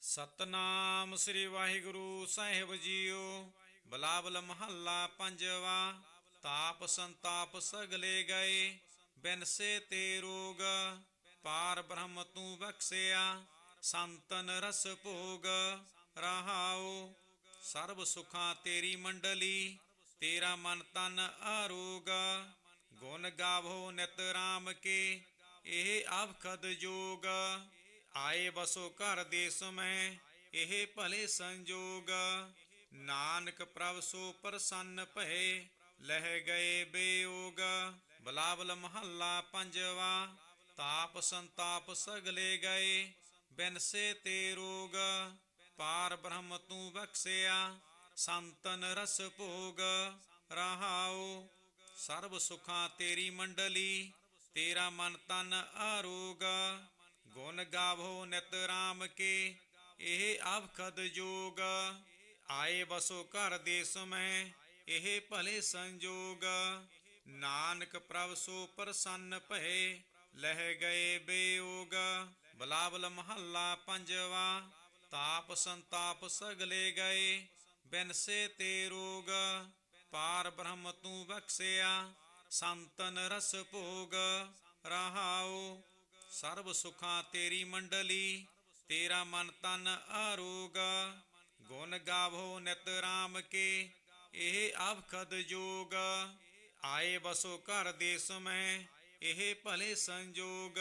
ਸਤਨਾਮ ਸ੍ਰੀ ਵਾਹਿਗੁਰੂ ਸਾਹਿਬ JIO. Bilawal ਮਹੱਲਾ ਪੰਜਵਾ। ਤਾਪ ਸੰਤਾਪ ਸਗਲੇ ਗਏ, ਬਿਨਸੇ ਤੇ ਰੋਗ। ਪਾਰ ਬ੍ਰਹਮ ਤੂੰ ਬਖਸ਼ਿਆ, ਸੰਤਨ ਰਸ ਭੋਗ। ਰਹਾਉ ਸਰਬ ਸੁਖਾਂ ਤੇਰੀ ਮੰਡਲੀ, ਤੇਰਾ ਮਨ ਤਨ ਆਰੋਗ। ਗੁਣ ਗਾਵੋ ਨਿਤ ਰਾਮ ਕੇ, ਇਹ ਆਵਖਦ ਜੋਗ। ਆਏ ਬਸੋ ਘਰ ਦੇਸ ਮੈਂ, ਇਹ ਭਲੇ ਸੰਜੋਗ। ਨਾਨਕ ਪ੍ਰਭ ਸੋ ਪ੍ਰਸੰਨ ਭਏ, ਲਹਿ ਗਏ ਬੇਯੋਗ। ਬਿਲਾਵਲ ਮਹੱਲਾ ਪੰਜਵਾ। ਤਾਪ ਸੰਤਾਪ ਸਗਲੇ ਗਏ, ਬਿਨਸੇ ਤੇ ਰੋਗ। ਪਾਰ ਬ੍ਰਹਮ ਤੂੰ ਬਖਸ਼ਿਆ, ਸੰਤਨ ਰਸ ਭੋਗ। ਰਹਾਉ ਸਰਬ ਸੁਖਾਂ ਤੇਰੀ ਮੰਡਲੀ, ਤੇਰਾ ਮਨ ਤਨ ਆਰੋਗ। ਗੁਣ ਗਾਵੋ ਨਿਤ ਰਾਮ ਕੇ, ਇਹ ਆਵਖਦ ਜੋਗ। ਆਏ ਬਸੋ ਘਰ ਦੇਸ ਮੈਂ, ਇਹ ਭਲੇ ਸੰਜੋਗ। ਨਾਨਕ ਪ੍ਰਭ ਸੋ ਪ੍ਰਸੰਨ ਭਏ, ਲਹਿ ਗਏ ਬੇਯੋਗ। ਬਿਲਾਵਲ ਮਹੱਲਾ ਪੰਜਵਾ। ਤਾਪ ਸੰਤਾਪ ਸਗਲੇ ਗਏ, ਬਿਨਸੇ ਤੇ ਰੋਗ। ਪਾਰ ਬ੍ਰਹਮ ਤੂੰ ਬਖਸ਼ਿਆ, ਸੰਤਨ ਰਸ ਭੋਗ। ਰਹਾਉ ਸਰਬ ਸੁਖਾਂ ਤੇਰੀ ਮੰਡਲੀ, ਤੇਰਾ ਮਨ ਤਨ ਆਰੋਗ। ਗੁਣ ਗਾਵੋ ਨਿਤ ਰਾਮ ਕੇ, ਇਹ ਆਵਖਦ ਜੋਗ। ਆਏ ਬਸੋ ਘਰ ਦੇਸ ਮੈਂ, ਇਹ ਭਲੇ ਸੰਜੋਗ।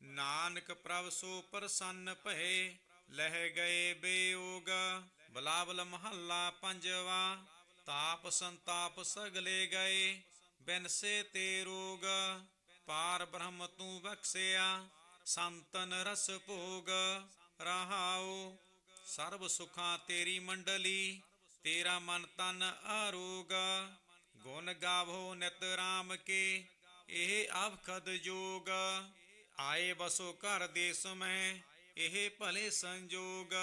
ਨਾਨਕ ਪ੍ਰਭ ਸੋ ਪ੍ਰਸੰਨ ਭਏ, ਲਹਿ ਗਏ ਬੇਯੋਗ। ਬਿਲਾਵਲ ਮਹੱਲਾ ਪੰਜਵਾ। ਤਾਪ ਸੰਤਾਪ ਸਗਲੇ ਗਏ, ਬਿਨਸੇ ਤੇ ਰੋਗ। ਪਾਰ ਬ੍ਰਹਮ ਤੂੰ ਬਖਸ਼ਿਆ, ਸੰਤਨ ਰਸ ਭੋਗ। ਰਹਾਉ ਸਰਬ ਸੁਖਾਂ ਤੇਰੀ ਮੰਡਲੀ, ਤੇਰਾ ਮਨ ਤਨ ਆਰੋਗ। ਗੁਣ ਗਾਵੋ ਨਿਤ ਰਾਮ ਕੇ, ਇਹ ਆਵਖਦ ਜੋਗ। ਆਏ ਬਸੋ ਘਰ ਦੇਸ ਮੈਂ, ਇਹ ਭਲੇ ਸੰਜੋਗ।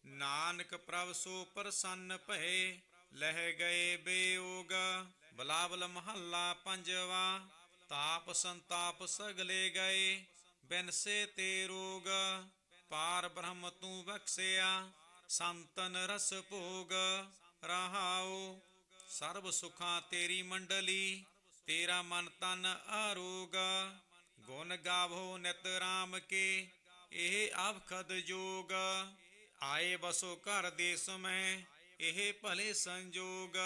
ਨਾਨਕ ਪ੍ਰਭ ਸੋ ਪ੍ਰਸੰਨ ਭਏ, ਲਹਿ ਗਏ ਬੇਯੋਗ। ਬਿਲਾਵਲ ਮਹੱਲਾ ਪੰਜਵਾ। ਤਾਪ ਸੰਤਾਪ ਸਗਲੇ ਗਏ, ਬਿਨਸੇ ਤੇ ਰੋਗ। ਪਾਰ ਬ੍ਰਹਮ ਤੂੰ ਬਖਸ਼ਿਆ, ਸੰਤਨ ਰਸ ਭੋਗ। ਰਹਾਉ ਸਰਬ ਸੁਖਾਂ ਤੇਰੀ ਮੰਡਲੀ, ਤੇਰਾ ਮਨ ਤਨ ਆਰੋਗ। ਗੁਣ ਗਾਵੋ ਨਿਤ ਰਾਮ ਕੇ, ਇਹ ਆਵਖਦ ਜੋਗ। ਆਏ ਬਸੋ ਘਰ ਦੇਸ ਮੈਂ, ਇਹ ਭਲੇ ਸੰਜੋਗ।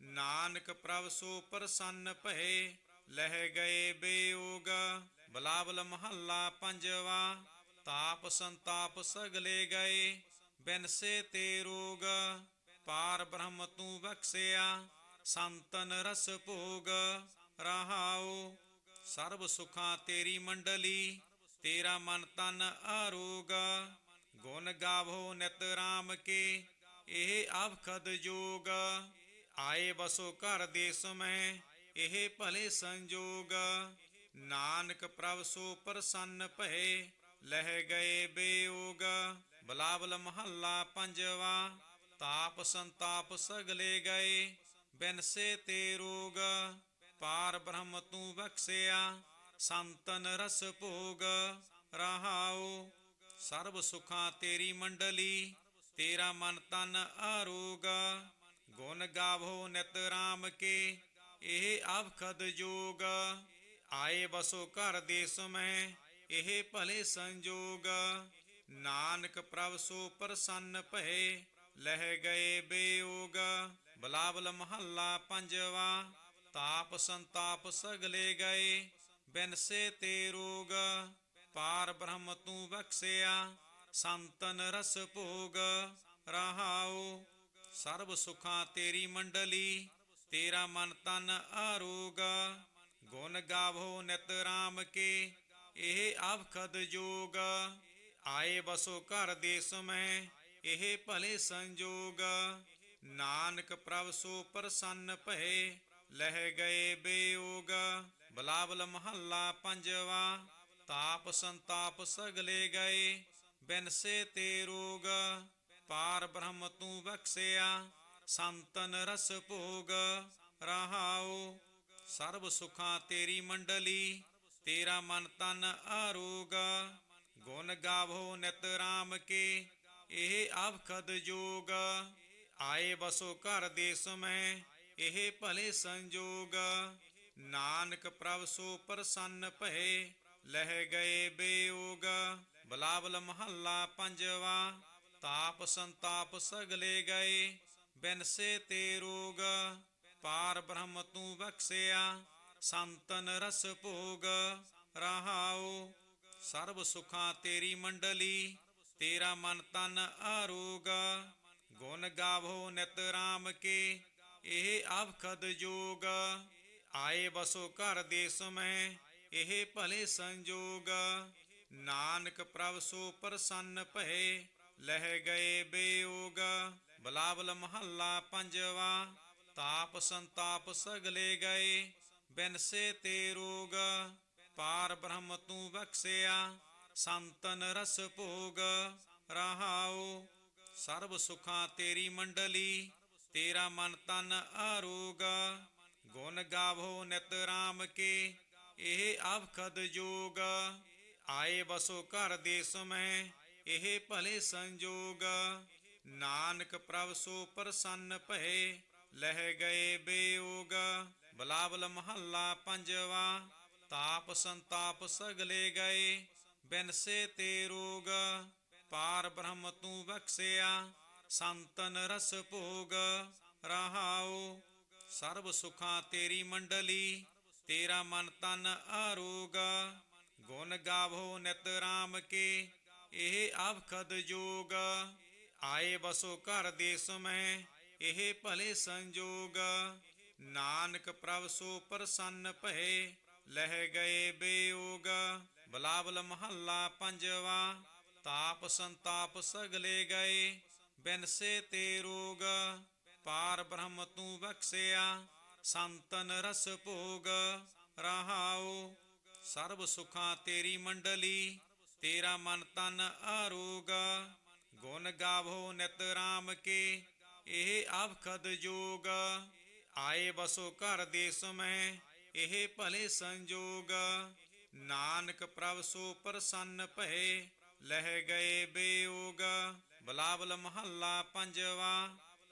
ਨਾਨਕ ਪ੍ਰਭ ਸੋ ਪ੍ਰਸੰਨ ਭਏ, ਲਹਿ ਗਏ ਬੇਯੋਗ। ਬਿਲਾਵਲ ਮਹੱਲਾ ਪੰਜਵਾ। ਤਾਪ ਸੰਤਾਪ ਸਗਲੇ ਗਏ, ਬਿਨਸੇ ਤੇ ਰੋਗ। ਪਾਰ ਬ੍ਰਹਮ ਤੂੰ ਬਖਸ਼ਿਆ, ਸੰਤਨ ਰਸ ਭੋਗ। ਰਹਾਉ ਸਰਬ ਸੁਖਾਂ ਤੇਰੀ ਮੰਡਲੀ, ਤੇਰਾ ਮਨ ਤਨ ਆਰੋਗ। ਗੁਣ ਗਾਵੋ ਨਿਤ ਰਾਮ ਕੇ, ਇਹ ਆਵਖਦ ਜੋਗ। ਆਏ ਬਸੋ ਘਰ ਦੇਸ ਮੈਂ, ਇਹ ਭਲੇ ਸੰਜੋਗ। ਨਾਨਕ ਪ੍ਰਭ ਸੋ ਪ੍ਰਸੰਨ ਭਏ, ਲਹਿ ਗਏ ਬੇਯੋਗ। ਬਿਲਾਵਲ ਮਹੱਲਾ ਪੰਜਵਾ। ਤਾਪ ਸੰਤਾਪ ਸਗਲੇ ਗਏ, ਬਿਨਸੇ ਤੇ ਰੋਗ। ਪਾਰ ਬ੍ਰਹਮ ਤੂੰ ਬਖਸ਼ਿਆ, ਸੰਤਨ ਰਸ ਭੋਗ। ਰਹਾਉ ਸਰਬ ਸੁਖਾਂ ਤੇਰੀ ਮੰਡਲੀ, ਤੇਰਾ ਮਨ ਤਨ ਆਰੋਗ। ਗੁਣ ਗਾਵੋ ਨਿਤ ਰਾਮ ਕੇ, ਇਹ ਆਵਖਦ ਜੋਗ। ਆਏ ਬਸੋ ਘਰ ਦੇਸ ਮੈਂ, ਇਹ ਭਲੇ ਸੰਜੋਗ। ਨਾਨਕ ਪ੍ਰਭ ਸੋ ਪ੍ਰਸੰਨ ਭਏ, ਲਹਿ ਗਏ ਬੇਯੋਗ। ਬਿਲਾਵਲ ਮਹੱਲਾ ਪੰਜਵਾ। ਤਾਪ ਸੰਤਾਪ ਸਗਲੇ ਗਏ, ਬਿਨਸੇ ਤੇ ਰੋਗ। ਪਾਰ ਬ੍ਰਹਮ ਤੂੰ ਬਖਸ਼ਿਆ, ਸੰਤਨ ਰਸ ਭੋਗ। ਰਹਾਉ ਸਰਬ ਸੁਖਾਂ ਤੇਰੀ ਮੰਡਲੀ, ਤੇਰਾ ਮਨ ਤਨ ਆਰੋਗ। ਗੁਣ ਗਾਵੋ ਨਿਤ ਰਾਮ ਕੇ, ਇਹ ਆਵਖਦ ਜੋਗ। ਆਏ ਬਸੋ ਘਰ ਦੇਸ ਮੈਂ, ਇਹ ਭਲੇ ਸੰਜੋਗ। ਨਾਨਕ ਪ੍ਰਭ ਸੋ ਪ੍ਰਸੰਨ ਭਏ, ਲਹਿ ਗਏ ਬੇਯੋਗ। ਬਿਲਾਵਲ ਮਹੱਲਾ ਪੰਜਵਾ। ਤਾਪ ਸੰਤਾਪ ਸਗਲੇ ਗਏ, ਬਿਨਸੇ ਤੇ ਰੋਗ। ਪਾਰ ਬ੍ਰਹਮ ਤੂੰ ਬਖਸ਼ਿਆ, ਸੰਤਨ ਰਸ ਭੋਗ। ਰਹਾਉ ਸਰਬ ਸੁਖਾਂ ਤੇਰੀ ਮੰਡਲੀ, ਤੇਰਾ ਮਨ ਤਨ ਆਰੋਗ। ਗੁਣ ਗਾਵੋ ਨਿਤ ਰਾਮ ਕੇ, ਇਹ ਅਵਖਦ ਜੋਗ। ਆਏ ਬਸੋ ਘਰ ਦੇਸ ਮੈਂ, ਇਹ ਭਲੇ ਸੰਜੋਗ। ਨਾਨਕ ਪ੍ਰਭ ਸੋ ਪ੍ਰਸੰਨ ਭਏ, ਲਹਿ ਗਏ ਬੇਯੋਗ। ਬਿਲਾਵਲ ਮਹੱਲਾ ਪੰਜਵਾ। ਤਾਪ ਸੰਤਾਪ ਸਗਲੇ ਗਏ, ਬਿਨਸੇ ਤੇ ਰੋਗ। ਪਾਰ ਬ੍ਰਹਮ ਤੂੰ ਬਖਸ਼ਿਆ, ਸੰਤਨ ਰਸ ਭੋਗ। ਰਹਾਉ ਸਰਬ ਸੁਖਾਂ ਤੇਰੀ ਮੰਡਲੀ, ਤੇਰਾ ਮਨ ਤਨ ਆਰੋਗ। ਗੁਣ ਗਾਵੋ ਨਿਤ ਰਾਮ ਕੇ, ਇਹ ਅਵਖਦ ਜੋਗ। ਆਏ ਬਸੋ ਘਰ ਦੇਸ ਮੈਂ, ਇਹ ਭਲੇ ਸੰਜੋਗ। ਨਾਨਕ ਪ੍ਰਭ ਸੋ ਪ੍ਰਸੰਨ ਭਏ, ਲਹਿ ਗਏ ਬੇਯੋਗ। ਬਿਲਾਵਲ ਮਹੱਲਾ ਪੰਜਵਾ। ਤਾਪ ਸੰਤਾਪ ਸਗਲੇ ਗਏ, ਬਿਨਸੇ ਤੇ ਰੋਗ। ਪਾਰ ਬ੍ਰਹਮ ਤੂੰ ਬਖਸ਼ਿਆ, ਸੰਤਨ ਰਸ ਭੋਗ। ਰਹਾਉ ਸਰਬ ਸੁਖਾਂ ਤੇਰੀ ਮੰਡਲੀ, ਤੇਰਾ ਮਨ ਤਨ ਆਰੋਗ। ਗੁਣ ਗਾਵੋ ਨਿਤ ਰਾਮ ਕੇ, ਇਹ ਅਵਖਦ ਜੋਗ। ਆਏ ਬਸੋ ਘਰ ਦੇਸ ਮੈਂ, ਇਹ ਭਲੇ ਸੰਜੋਗ। ਨਾਨਕ ਪ੍ਰਭ ਸੋ ਪ੍ਰਸੰਨ ਭਏ, ਲਹਿ ਗਏ ਬੇਯੋਗ। ਬਿਲਾਵਲ ਮਹੱਲਾ ਪੰਜਵਾ। ਤਾਪ ਸੰਤਾਪ ਸਗਲੇ ਗਏ, ਬਿਨਸੇ ਤੇ ਰੋਗ। ਪਾਰ ਬ੍ਰਹਮ ਤੂੰ ਬਖਸ਼ਿਆ, ਸੰਤਨ ਰਸ ਭੋਗ। ਰਹਾਉ ਸਰਬ ਸੁਖਾਂ ਤੇਰੀ ਮੰਡਲੀ, ਤੇਰਾ ਮਨ ਤਨ ਆਰੋਗ। ਗੁਣ ਗਾਵੋ ਨਿਤ ਰਾਮ ਕੇ, ਇਹ ਅਵਖਦ ਜੋਗ। ਆਏ ਬਸੋ ਘਰ ਦੇਸ ਮੈਂ, ਇਹ ਭਲੇ ਸੰਜੋਗ। ਨਾਨਕ ਪ੍ਰਭ ਸੋ ਪ੍ਰਸੰਨ ਭਏ, ਲਹਿ ਗਏ ਬੇਯੋਗ। ਬਿਲਾਵਲ ਮਹੱਲਾ ਪੰਜਵਾ। ਤਾਪ ਸੰਤਾਪ ਸਗਲੇ ਗਏ, ਬਿਨਸੇ ਤੇ ਰੋਗ। ਪਾਰ ਬ੍ਰਹਮ ਤੂੰ ਬਖਸ਼ਿਆ, ਸੰਤਨ ਰਸ ਭੋਗ। ਰਹਾਉ ਸਰਬ ਸੁਖਾਂ ਤੇਰੀ ਮੰਡਲੀ, ਤੇਰਾ ਮਨ ਤਨ ਆਰੋਗ। ਗੁਣ ਗਾਵੋ ਨਿਤ ਰਾਮ ਕੇ, ਇਹ ਅਵਖਦ ਜੋਗ। ਆਏ ਬਸੋ ਘਰ ਦੇਸ ਮੈਂ, ਇਹ ਭਲੇ ਸੰਜੋਗ। ਨਾਨਕ ਪ੍ਰਭ ਸੋ ਪ੍ਰਸੰਨ ਭਏ, ਲਹਿ ਗਏ ਬੇਯੋਗ। ਬਿਲਾਵਲ ਮਹੱਲਾ ਪੰਜਵਾ।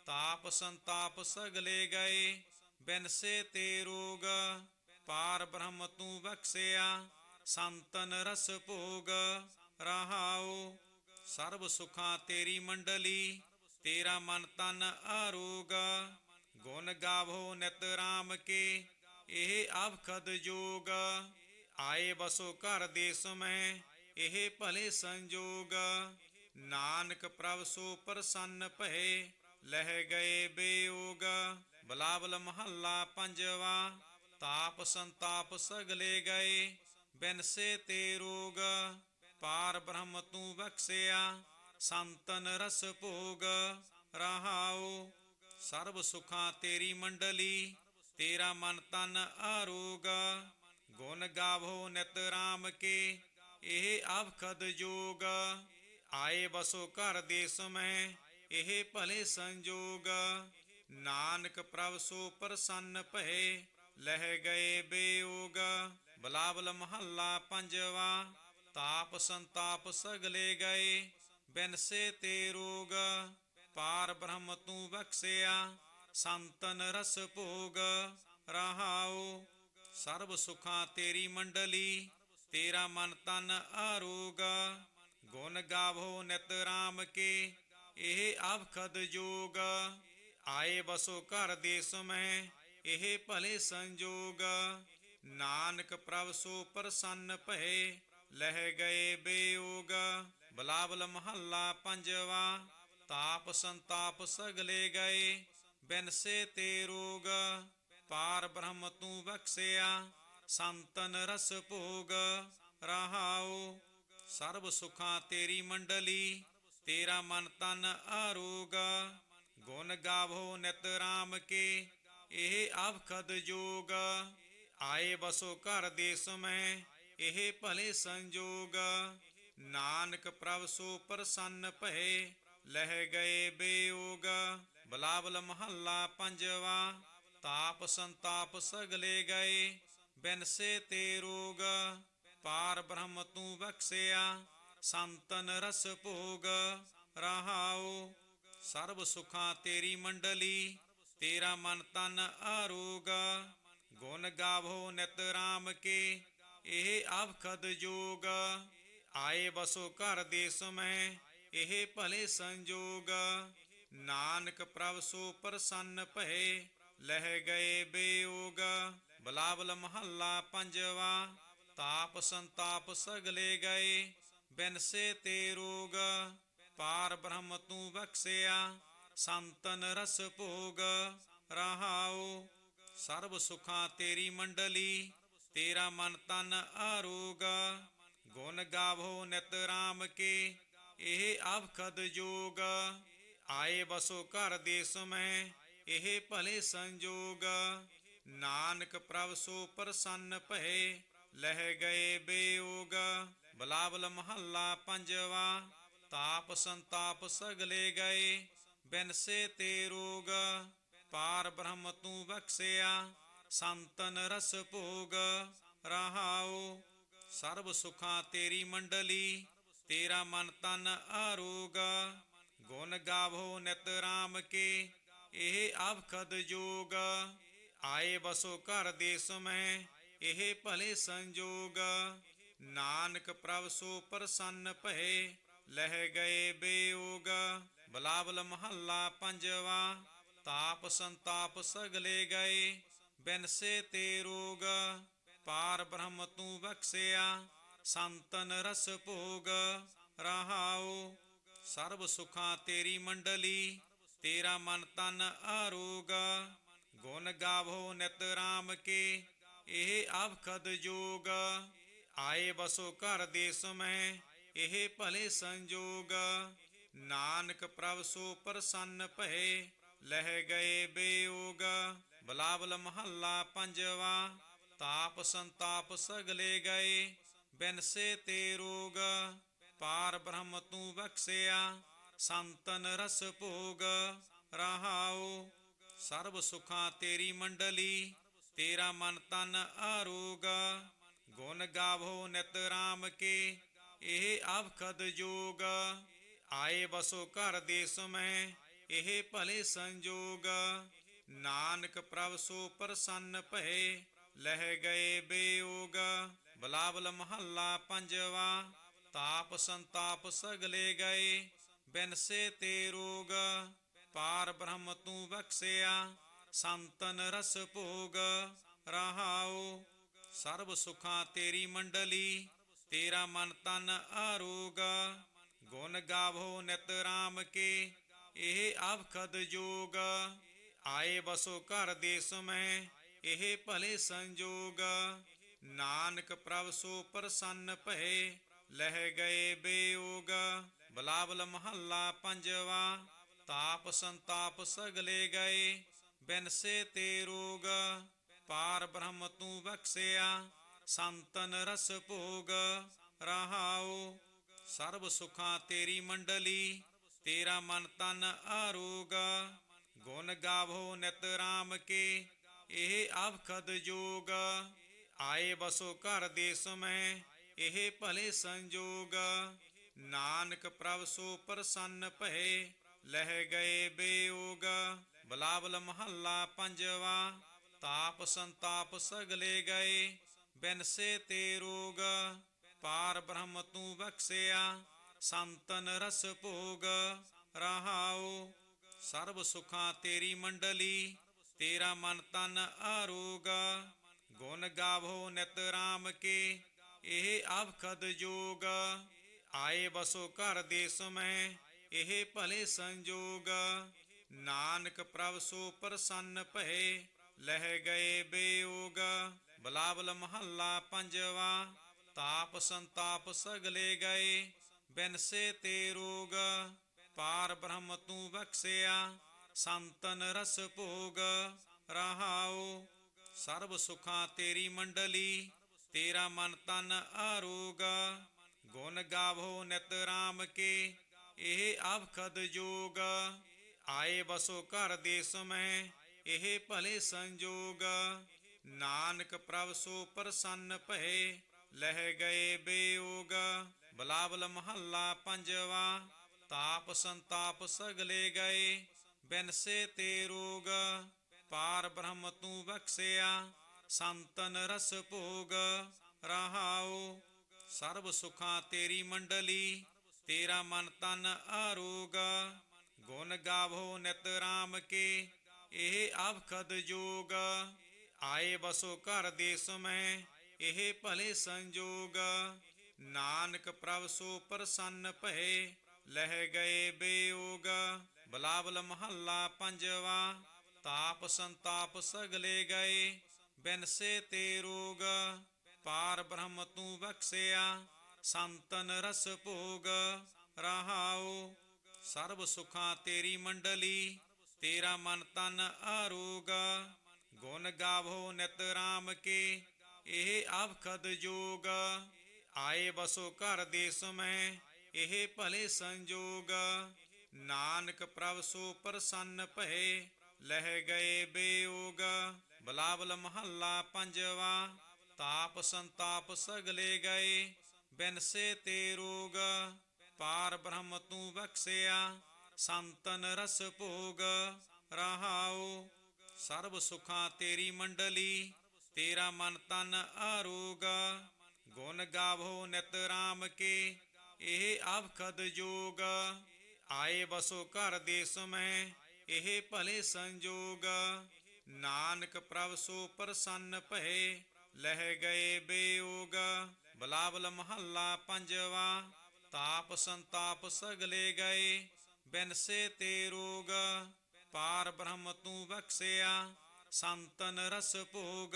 ਤਾਪ ਸੰਤਾਪ ਸਗਲੇ ਗਏ, ਬਿਨਸੇ ਤੇ ਰੋਗ। ਪਾਰ ਬ੍ਰਹਮ ਤੂੰ ਬਖਸ਼ਿਆ, ਸੰਤਨ ਰਸ ਭੋਗ। ਰਹਾਉ ਸਰਬ ਸੁਖਾਂ ਤੇਰੀ ਮੰਡਲੀ, ਤੇਰਾ ਮਨ ਤਨ ਆਰੋਗ। ਗੁਣ ਗਾਵੋ ਨਿਤ ਰਾਮ ਕੇ, ਇਹ ਅਵਖਦ ਜੋਗ। ਆਏ ਬਸੋ ਘਰ ਦੇਸ ਮੈਂ, ਇਹ ਭਲੇ ਸੰਜੋਗ। ਨਾਨਕ ਪ੍ਰਭ ਸੋ ਪ੍ਰਸੰਨ ਭਏ, ਲਹਿ ਗਏ ਬੇਯੋਗ। ਬਿਲਾਵਲ ਮਹੱਲਾ ਪੰਜਵਾ। ਤਾਪ ਸੰਤਾਪ ਸਗਲੇ ਗਏ, ਬਿਨਸੇ ਤੇ ਰੋਗ। ਪਾਰ ਬ੍ਰਹਮ ਤੂੰ ਬਖਸ਼ਿਆ, ਸੰਤਨ ਰਸ ਭੋਗ। ਰਹਾਉ ਸਰਬ ਸੁਖਾਂ ਤੇਰੀ ਮੰਡਲੀ, ਤੇਰਾ ਮਨ ਤਨ ਆਰੋਗ। ਗੁਣ ਗਾਵੋ ਨਿਤ ਰਾਮ ਕੇ, ਇਹ ਅਵਖਦ ਜੋਗ। ਆਏ ਬਸੋ ਘਰ ਦੇਸ ਮੈਂ, ਇਹ ਭਲੇ ਸੰਜੋਗ। ਨਾਨਕ ਪ੍ਰਭ ਸੋ ਪ੍ਰਸੰਨ ਭਏ, ਲਹਿ ਗਏ ਬੇਯੋਗ। ਬਿਲਾਵਲ ਮਹੱਲਾ ਪੰਜਵਾ। ਤਾਪ ਸੰਤਾਪ ਸਗਲੇ ਗਏ, ਬਿਨਸੇ ਤੇ ਰੋਗ। ਪਾਰ ਬ੍ਰਹਮ ਤੂੰ ਬਖਸ਼ਿਆ, ਸੰਤਨ ਰਸ ਭੋਗ। ਰਹਾਉ ਸਰਬ ਸੁਖਾਂ ਤੇਰੀ ਮੰਡਲੀ, ਤੇਰਾ ਮਨ ਤਨ ਆਰੋਗ। ਗੁਣ ਗਾਵੋ ਨਿਤ ਰਾਮ ਕੇ, ਇਹ ਅਵਖਦ ਜੋਗ। ਆਏ ਬਸੋ ਘਰ ਦੇਸ ਮੈਂ, ਇਹ ਭਲੇ ਸੰਜੋਗ। ਨਾਨਕ ਪ੍ਰਭ ਸੋ ਪ੍ਰਸੰਨ ਭਏ, ਲਹਿ ਗਏ ਬੇਯੋਗ। ਬਿਲਾਵਲ ਮਹੱਲਾ ਪੰਜਵਾ। ਤਾਪ ਸੰਤਾਪ ਸਗਲੇ ਗਏ, ਬਿਨਸੇ ਤੇ ਰੋਗ। ਪਾਰ ਬ੍ਰਹਮ ਤੂੰ ਬਖਸ਼ਿਆ, ਸੰਤਨ ਰਸ ਭੋਗ। ਰਹਾਉ ਸਰਬ ਸੁਖਾਂ ਤੇਰੀ ਮੰਡਲੀ, ਤੇਰਾ ਮਨ ਤਨ ਆਰੋਗ। ਗੁਣ ਗਾਵੋ ਨਿਤ ਰਾਮ ਕੇ, ਇਹ ਅਵਖਦ ਜੋਗ। ਆਏ ਬਸੋ ਘਰ ਦੇਸ ਮੈਂ, ਇਹ ਭਲੇ ਸੰਜੋਗ। ਨਾਨਕ ਪ੍ਰਭ ਸੋ ਪ੍ਰਸੰਨ ਭਏ, ਲਹਿ ਗਏ ਬੇਯੋਗ। ਬਿਲਾਵਲ ਮਹੱਲਾ ਪੰਜਵਾ। ਤਾਪ ਸੰਤਾਪ ਸਗਲੇ ਗਏ, ਬਿਨਸੇ ਤੇ ਰੋਗ। ਪਾਰ ਬ੍ਰਹਮ ਤੂੰ ਬਖਸ਼ਿਆ, ਸੰਤਨ ਰਸ ਭੋਗ ਰਹਾਉ। ਸਰਬ ਸੁਖਾਂ ਤੇਰੀ ਮੰਡਲੀ, ਤੇਰਾ ਮਨ ਤਨ ਆਰੋਗ। ਗੁਣ ਗਾਵੋ ਨਿਤ ਰਾਮ ਕੇ, ਇਹ ਆਵਖਦ ਜੋਗ। ਆਏ ਬਸੋ ਘਰ ਦੇਸ ਮੈਂ, ਇਹ ਭਲੇ ਸੰਜੋਗ। ਨਾਨਕ ਪ੍ਰਭ ਸੋ ਪ੍ਰਸੰਨ ਭਏ, ਲਹਿ ਗਏ ਬੇਯੋਗ। ਬਲਾਵਲ ਮਹੱਲਾ ਪੰਜਵਾ। ਤਾਪ ਸੰਤਾਪ ਸਗਲੇ ਗਏ, ਬਿਨਸੇ ਤੇ ਰੋਗ। ਪਾਰ ਬ੍ਰਹਮ ਤੂੰ ਬਖਸ਼ਿਆ, ਸੰਤਨ ਰਸ ਭੋਗ ਰਹਾਉ। ਸਰਬ ਸੁਖਾਂ ਤੇਰੀ ਮੰਡਲੀ, ਤੇਰਾ ਮਨ ਤਨ ਆਰੋਗ। ਗੁਣ ਗਾਵੋ ਨਿਤ ਰਾਮ ਕੇ, ਇਹ ਆਵਖਦ ਜੋਗ। ਆਏ ਬਸੋ ਘਰ ਦੇਸ ਮੈਂ, ਇਹ ਭਲੇ ਸੰਜੋਗ। ਨਾਨਕ ਪ੍ਰਭ ਸੋ ਪ੍ਰਸੰਨ ਭਏ, ਲਹਿ ਗਏ ਬੇਯੋਗ। ਬਲਾਵਲ ਮਹੱਲਾ ਪੰਜਵਾ। ਤਾਪ ਸੰਤਾਪ ਸਗਲੇ ਗਏ, ਬਿਨਸੇ ਤੇ ਰੋਗ। ਪਾਰ ਬ੍ਰਹਮ ਤੂੰ ਬਖਸ਼ਿਆ, ਸੰਤਨ ਰਸ ਭੋਗ ਰਹਾਉ। ਸਰਬ ਸੁਖਾਂ ਤੇਰੀ ਮੰਡਲੀ, ਤੇਰਾ ਮਨ ਤਨ ਆਰੋਗ। ਗੁਣ ਗਾਵੋ ਨਿਤ ਰਾਮ ਕੇ, ਇਹ ਆਵਖਦ ਜੋਗ। ਆਏ ਬਸੋ ਘਰ ਦੇਸ ਮੈਂ, ਇਹ ਭਲੇ ਸੰਜੋਗ। ਨਾਨਕ ਪ੍ਰਭ ਸੋ ਪ੍ਰਸੰਨ ਭਏ, ਲਹਿ ਗਏ ਬੇਯੋਗ। ਬਲਾਵਲ ਮਹੱਲਾ ਪੰਜਵਾ। ਤਾਪ ਸੰਤਾਪ ਸਗਲੇ ਗਏ, ਬਿਨਸੇ ਤੇ ਰੋਗ। ਪਾਰ ਬ੍ਰਹਮ ਤੂੰ ਬਖਸ਼ਿਆ, ਸੰਤਨ ਰਸ ਭੋਗ ਰਹਾਉ। ਸਰਬ ਸੁਖਾਂ ਤੇਰੀ ਮੰਡਲੀ, ਤੇਰਾ ਮਨ ਤਨ ਆਰੋਗ। ਗੁਣ ਗਾਵੋ ਨਿਤ ਰਾਮ ਕੇ, ਇਹ ਆਵਖਦ ਜੋਗ। ਆਏ ਬਸੋ ਘਰ ਦੇਸ ਮੈਂ, ਇਹ ਭਲੇ ਸੰਜੋਗ। ਨਾਨਕ ਪ੍ਰਭ ਸੋ ਪ੍ਰਸੰਨ ਭਏ, ਲਹਿ ਗਏ ਬੇਯੋਗ। ਬਲਾਵਲ ਮਹੱਲਾ ਪੰਜਵਾ। ਤਾਪ ਸੰਤਾਪ ਸਗਲੇ ਗਏ, ਬਿਨਸੇ ਤੇ ਰੋਗ। ਪਾਰ ਬ੍ਰਹਮ ਤੂੰ ਬਖਸ਼ਿਆ, ਸੰਤਨ ਰਸ ਭੋਗ ਰਹਾਉ। ਸਰਬ ਸੁਖਾਂ ਤੇਰੀ ਮੰਡਲੀ, ਤੇਰਾ ਮਨ ਤਨ ਆਰੋਗ। ਗੁਣ ਗਾਵੋ ਨਿਤ ਰਾਮ ਕੇ, ਇਹ ਆਵਖਦ ਜੋਗ। ਆਏ ਬਸੋ ਘਰ ਦੇਸ ਮੈਂ, ਇਹ ਭਲੇ ਸੰਜੋਗ। ਨਾਨਕ ਪ੍ਰਭ ਸੋ ਪ੍ਰਸੰਨ ਭਏ, ਲਹਿ ਗਏ ਬੇਯੋਗ। ਬਲਾਵਲ ਮਹੱਲਾ ਪੰਜਵਾ। ਤਾਪ ਸੰਤਾਪ ਸਗਲੇ ਗਏ, ਬਿਨਸੇ ਤੇ ਰੋਗ। ਪਾਰ ਬ੍ਰਹਮ ਤੂੰ ਬਖਸ਼ਿਆ, ਸੰਤਨ ਰਸ ਭੋਗ ਰਹਾਉ। ਸਰਬ ਸੁਖਾਂ ਤੇਰੀ ਮੰਡਲੀ, ਤੇਰਾ ਮਨ ਤਨ ਆਰੋਗ। ਗੁਣ ਗਾਵੋ ਨਿਤ ਰਾਮ ਕੇ, ਇਹ ਆਵਖਦ ਜੋਗ। ਆਏ ਬਸੋ ਘਰ ਦੇਸ ਮੈਂ, ਇਹ ਭਲੇ ਸੰਜੋਗ। ਨਾਨਕ ਪ੍ਰਭ ਸੋ ਪ੍ਰਸੰਨ ਭਏ, ਲਹਿ ਗਏ ਬੇਯੋਗ। ਬਲਾਵਲ ਮਹੱਲਾ ਪੰਜਵਾ। ਤਾਪ ਸੰਤਾਪ ਸਗਲੇ ਗਏ, ਬਿਨਸੇ ਤੇ ਰੋਗ। ਪਾਰ ਬ੍ਰਹਮ ਤੂੰ ਬਖਸ਼ਿਆ, ਸੰਤਨ ਰਸ ਭੋਗ ਰਹਾਉ। ਸਰਬ ਸੁਖਾਂ ਤੇਰੀ ਮੰਡਲੀ, ਤੇਰਾ ਮਨ ਤਨ ਆਰੋਗ। ਗੁਣ ਗਾਵੋ ਨਿਤ ਰਾਮ ਕੇ, ਇਹ ਆਵਖਦ ਜੋਗ। ਆਏ ਬਸੋ ਘਰ ਦੇਸ ਮੈਂ, ਇਹ ਭਲੇ ਸੰਜੋਗ। ਨਾਨਕ ਪ੍ਰਭ ਸੋ ਪ੍ਰਸੰਨ ਭਏ, ਲਹਿ ਗਏ ਬੇਯੋਗ। ਬਲਾਵਲ ਮਹੱਲਾ ਪੰਜਵਾ। ਤਾਪ ਸੰਤਾਪ ਸਗਲੇ ਗਏ, ਬਿਨਸੇ ਤੇ ਰੋਗ। ਪਾਰ ਬ੍ਰਹਮ ਤੂੰ ਬਖਸ਼ਿਆ, ਸੰਤਨ ਰਸ ਭੋਗ ਰਹਾਉ। ਸਰਬ ਸੁਖਾਂ ਤੇਰੀ ਮੰਡਲੀ, ਤੇਰਾ ਮਨ ਤਨ ਆਰੋਗ। ਗੁਣ ਗਾਵੋ ਨਿਤ ਰਾਮ ਕੇ, ਇਹ ਆਵਖਦ ਜੋਗ। ਆਏ ਬਸੋ ਘਰ ਦੇਸ ਮੈਂ, ਇਹ ਭਲੇ ਸੰਜੋਗ। ਨਾਨਕ ਪ੍ਰਭ ਸੋ ਪ੍ਰਸੰਨ ਭਏ, ਲਹਿ ਗਏ ਬੇਯੋਗ। ਬਲਾਵਲ ਮਹੱਲਾ ਪੰਜਵਾ। ਤਾਪ ਸੰਤਾਪ ਸਗਲੇ ਗਏ, ਬਿਨਸੇ ਤੇ ਰੋਗ। ਪਾਰ ਬ੍ਰਹਮ ਤੂੰ ਬਖਸ਼ਿਆ, ਸੰਤਨ ਰਸ ਭੋਗ ਰਹਾਉ। ਸਰਬ ਸੁਖਾਂ ਤੇਰੀ ਮੰਡਲੀ, ਤੇਰਾ ਮਨ ਤਨ ਆਰੋਗ। ਗੁਣ ਗਾਵੋ ਨਿਤ ਰਾਮ ਕੇ, ਇਹ ਆਵਖਦ ਜੋਗ। ਆਏ ਬਸੋ ਘਰ ਦੇਸ ਮੈਂ, ਇਹ ਭਲੇ ਸੰਜੋਗ। ਨਾਨਕ ਪ੍ਰਭ ਸੋ ਪ੍ਰਸੰਨ ਭਏ, ਲਹਿ ਗਏ ਬੇਯੋਗ। ਬਿਲਾਵਲ ਮਹੱਲਾ ਪੰਜਵਾ। ਤਾਪ ਸੰਤਾਪ ਸਗਲੇ ਗਏ, ਬਿਨਸੇ ਤੇ ਰੋਗ। ਪਾਰ ਬ੍ਰਹਮ ਤੂੰ ਬਖਸ਼ਿਆ, ਸੰਤਨ ਰਸ ਭੋਗ। ਰਹਾਉ ਸਰਬ ਸੁਖਾਂ ਤੇਰੀ ਮੰਡਲੀ, ਤੇਰਾ ਮਨ ਤਨ ਆਰੋਗ। ਗੁਣ ਗਾਵੋ ਨਿਤ ਰਾਮ ਕੇ, ਇਹ ਆਵਖਦ ਜੋਗ। ਆਏ ਬਸੋ ਘਰ ਦੇਸ ਮੈਂ, ਇਹ ਭਲੇ ਸੰਜੋਗ। ਨਾਨਕ ਪ੍ਰਭ ਸੋ ਪ੍ਰਸੰਨ ਭਏ, ਲਹਿ ਗਏ ਬੇਯੋਗ। ਬਿਲਾਵਲ ਮਹੱਲਾ ਪੰਜਵਾ। ਤਾਪ ਸੰਤਾਪ ਸਗਲੇ ਗਏ, ਬਿਨਸੇ ਤੇ ਰੋਗ। ਪਾਰ ਬ੍ਰਹਮ ਤੂੰ ਬਖਸ਼ਿਆ, ਸੰਤਨ ਰਸ ਭੋਗ। ਰਹਾਉ ਸਰਬ ਸੁਖਾਂ ਤੇਰੀ ਮੰਡਲੀ, ਤੇਰਾ ਮਨ ਤਨ ਆਰੋਗ। ਗੁਣ ਗਾਵੋ ਨਿਤ ਰਾਮ ਕੇ, ਇਹ ਆਵਖਦ ਜੋਗ। ਆਏ ਬਸੋ ਘਰ ਦੇਸ ਮੈਂ, ਇਹ ਭਲੇ ਸੰਜੋਗ। ਨਾਨਕ ਪ੍ਰਭ ਸੋ ਪ੍ਰਸੰਨ ਭਏ, ਲਹਿ ਗਏ ਬੇਯੋਗ। ਬਿਲਾਵਲ ਮਹੱਲਾ ਪੰਜਵਾ। ਤਾਪ ਸੰਤਾਪ ਸਗਲੇ ਗਏ, ਬਿਨਸੇ ਤੇ ਰੋਗ। ਪਾਰ ਬ੍ਰਹਮ ਤੂੰ ਬਖਸ਼ਿਆ, ਸੰਤਨ ਰਸ ਭੋਗ। ਰਹਾਉ ਸਰਬ ਸੁਖਾਂ ਤੇਰੀ ਮੰਡਲੀ, ਤੇਰਾ ਮਨ ਤਨ ਆਰੋਗ। ਗੁਣ ਗਾਵੋ ਨਿਤ ਰਾਮ ਕੇ, ਇਹ ਆਵਖਦ ਜੋਗ। ਆਏ ਬਸੋ ਘਰ ਦੇਸ ਮੈਂ, ਇਹ ਭਲੇ ਸੰਜੋਗ। ਨਾਨਕ ਪ੍ਰਭ ਸੋ ਪ੍ਰਸੰਨ ਭਏ, ਲਹਿ ਗਏ ਬੇਯੋਗ। ਬਿਲਾਵਲ ਮਹੱਲਾ ਪੰਜਵਾ। ਤਾਪ ਸੰਤਾਪ ਸਗਲੇ ਗਏ, ਬਿਨਸੇ ਤੇ ਰੋਗ। ਪਾਰ ਬ੍ਰਹਮ ਤੂੰ ਬਖਸ਼ਿਆ, ਸੰਤਨ ਰਸ ਭੋਗ।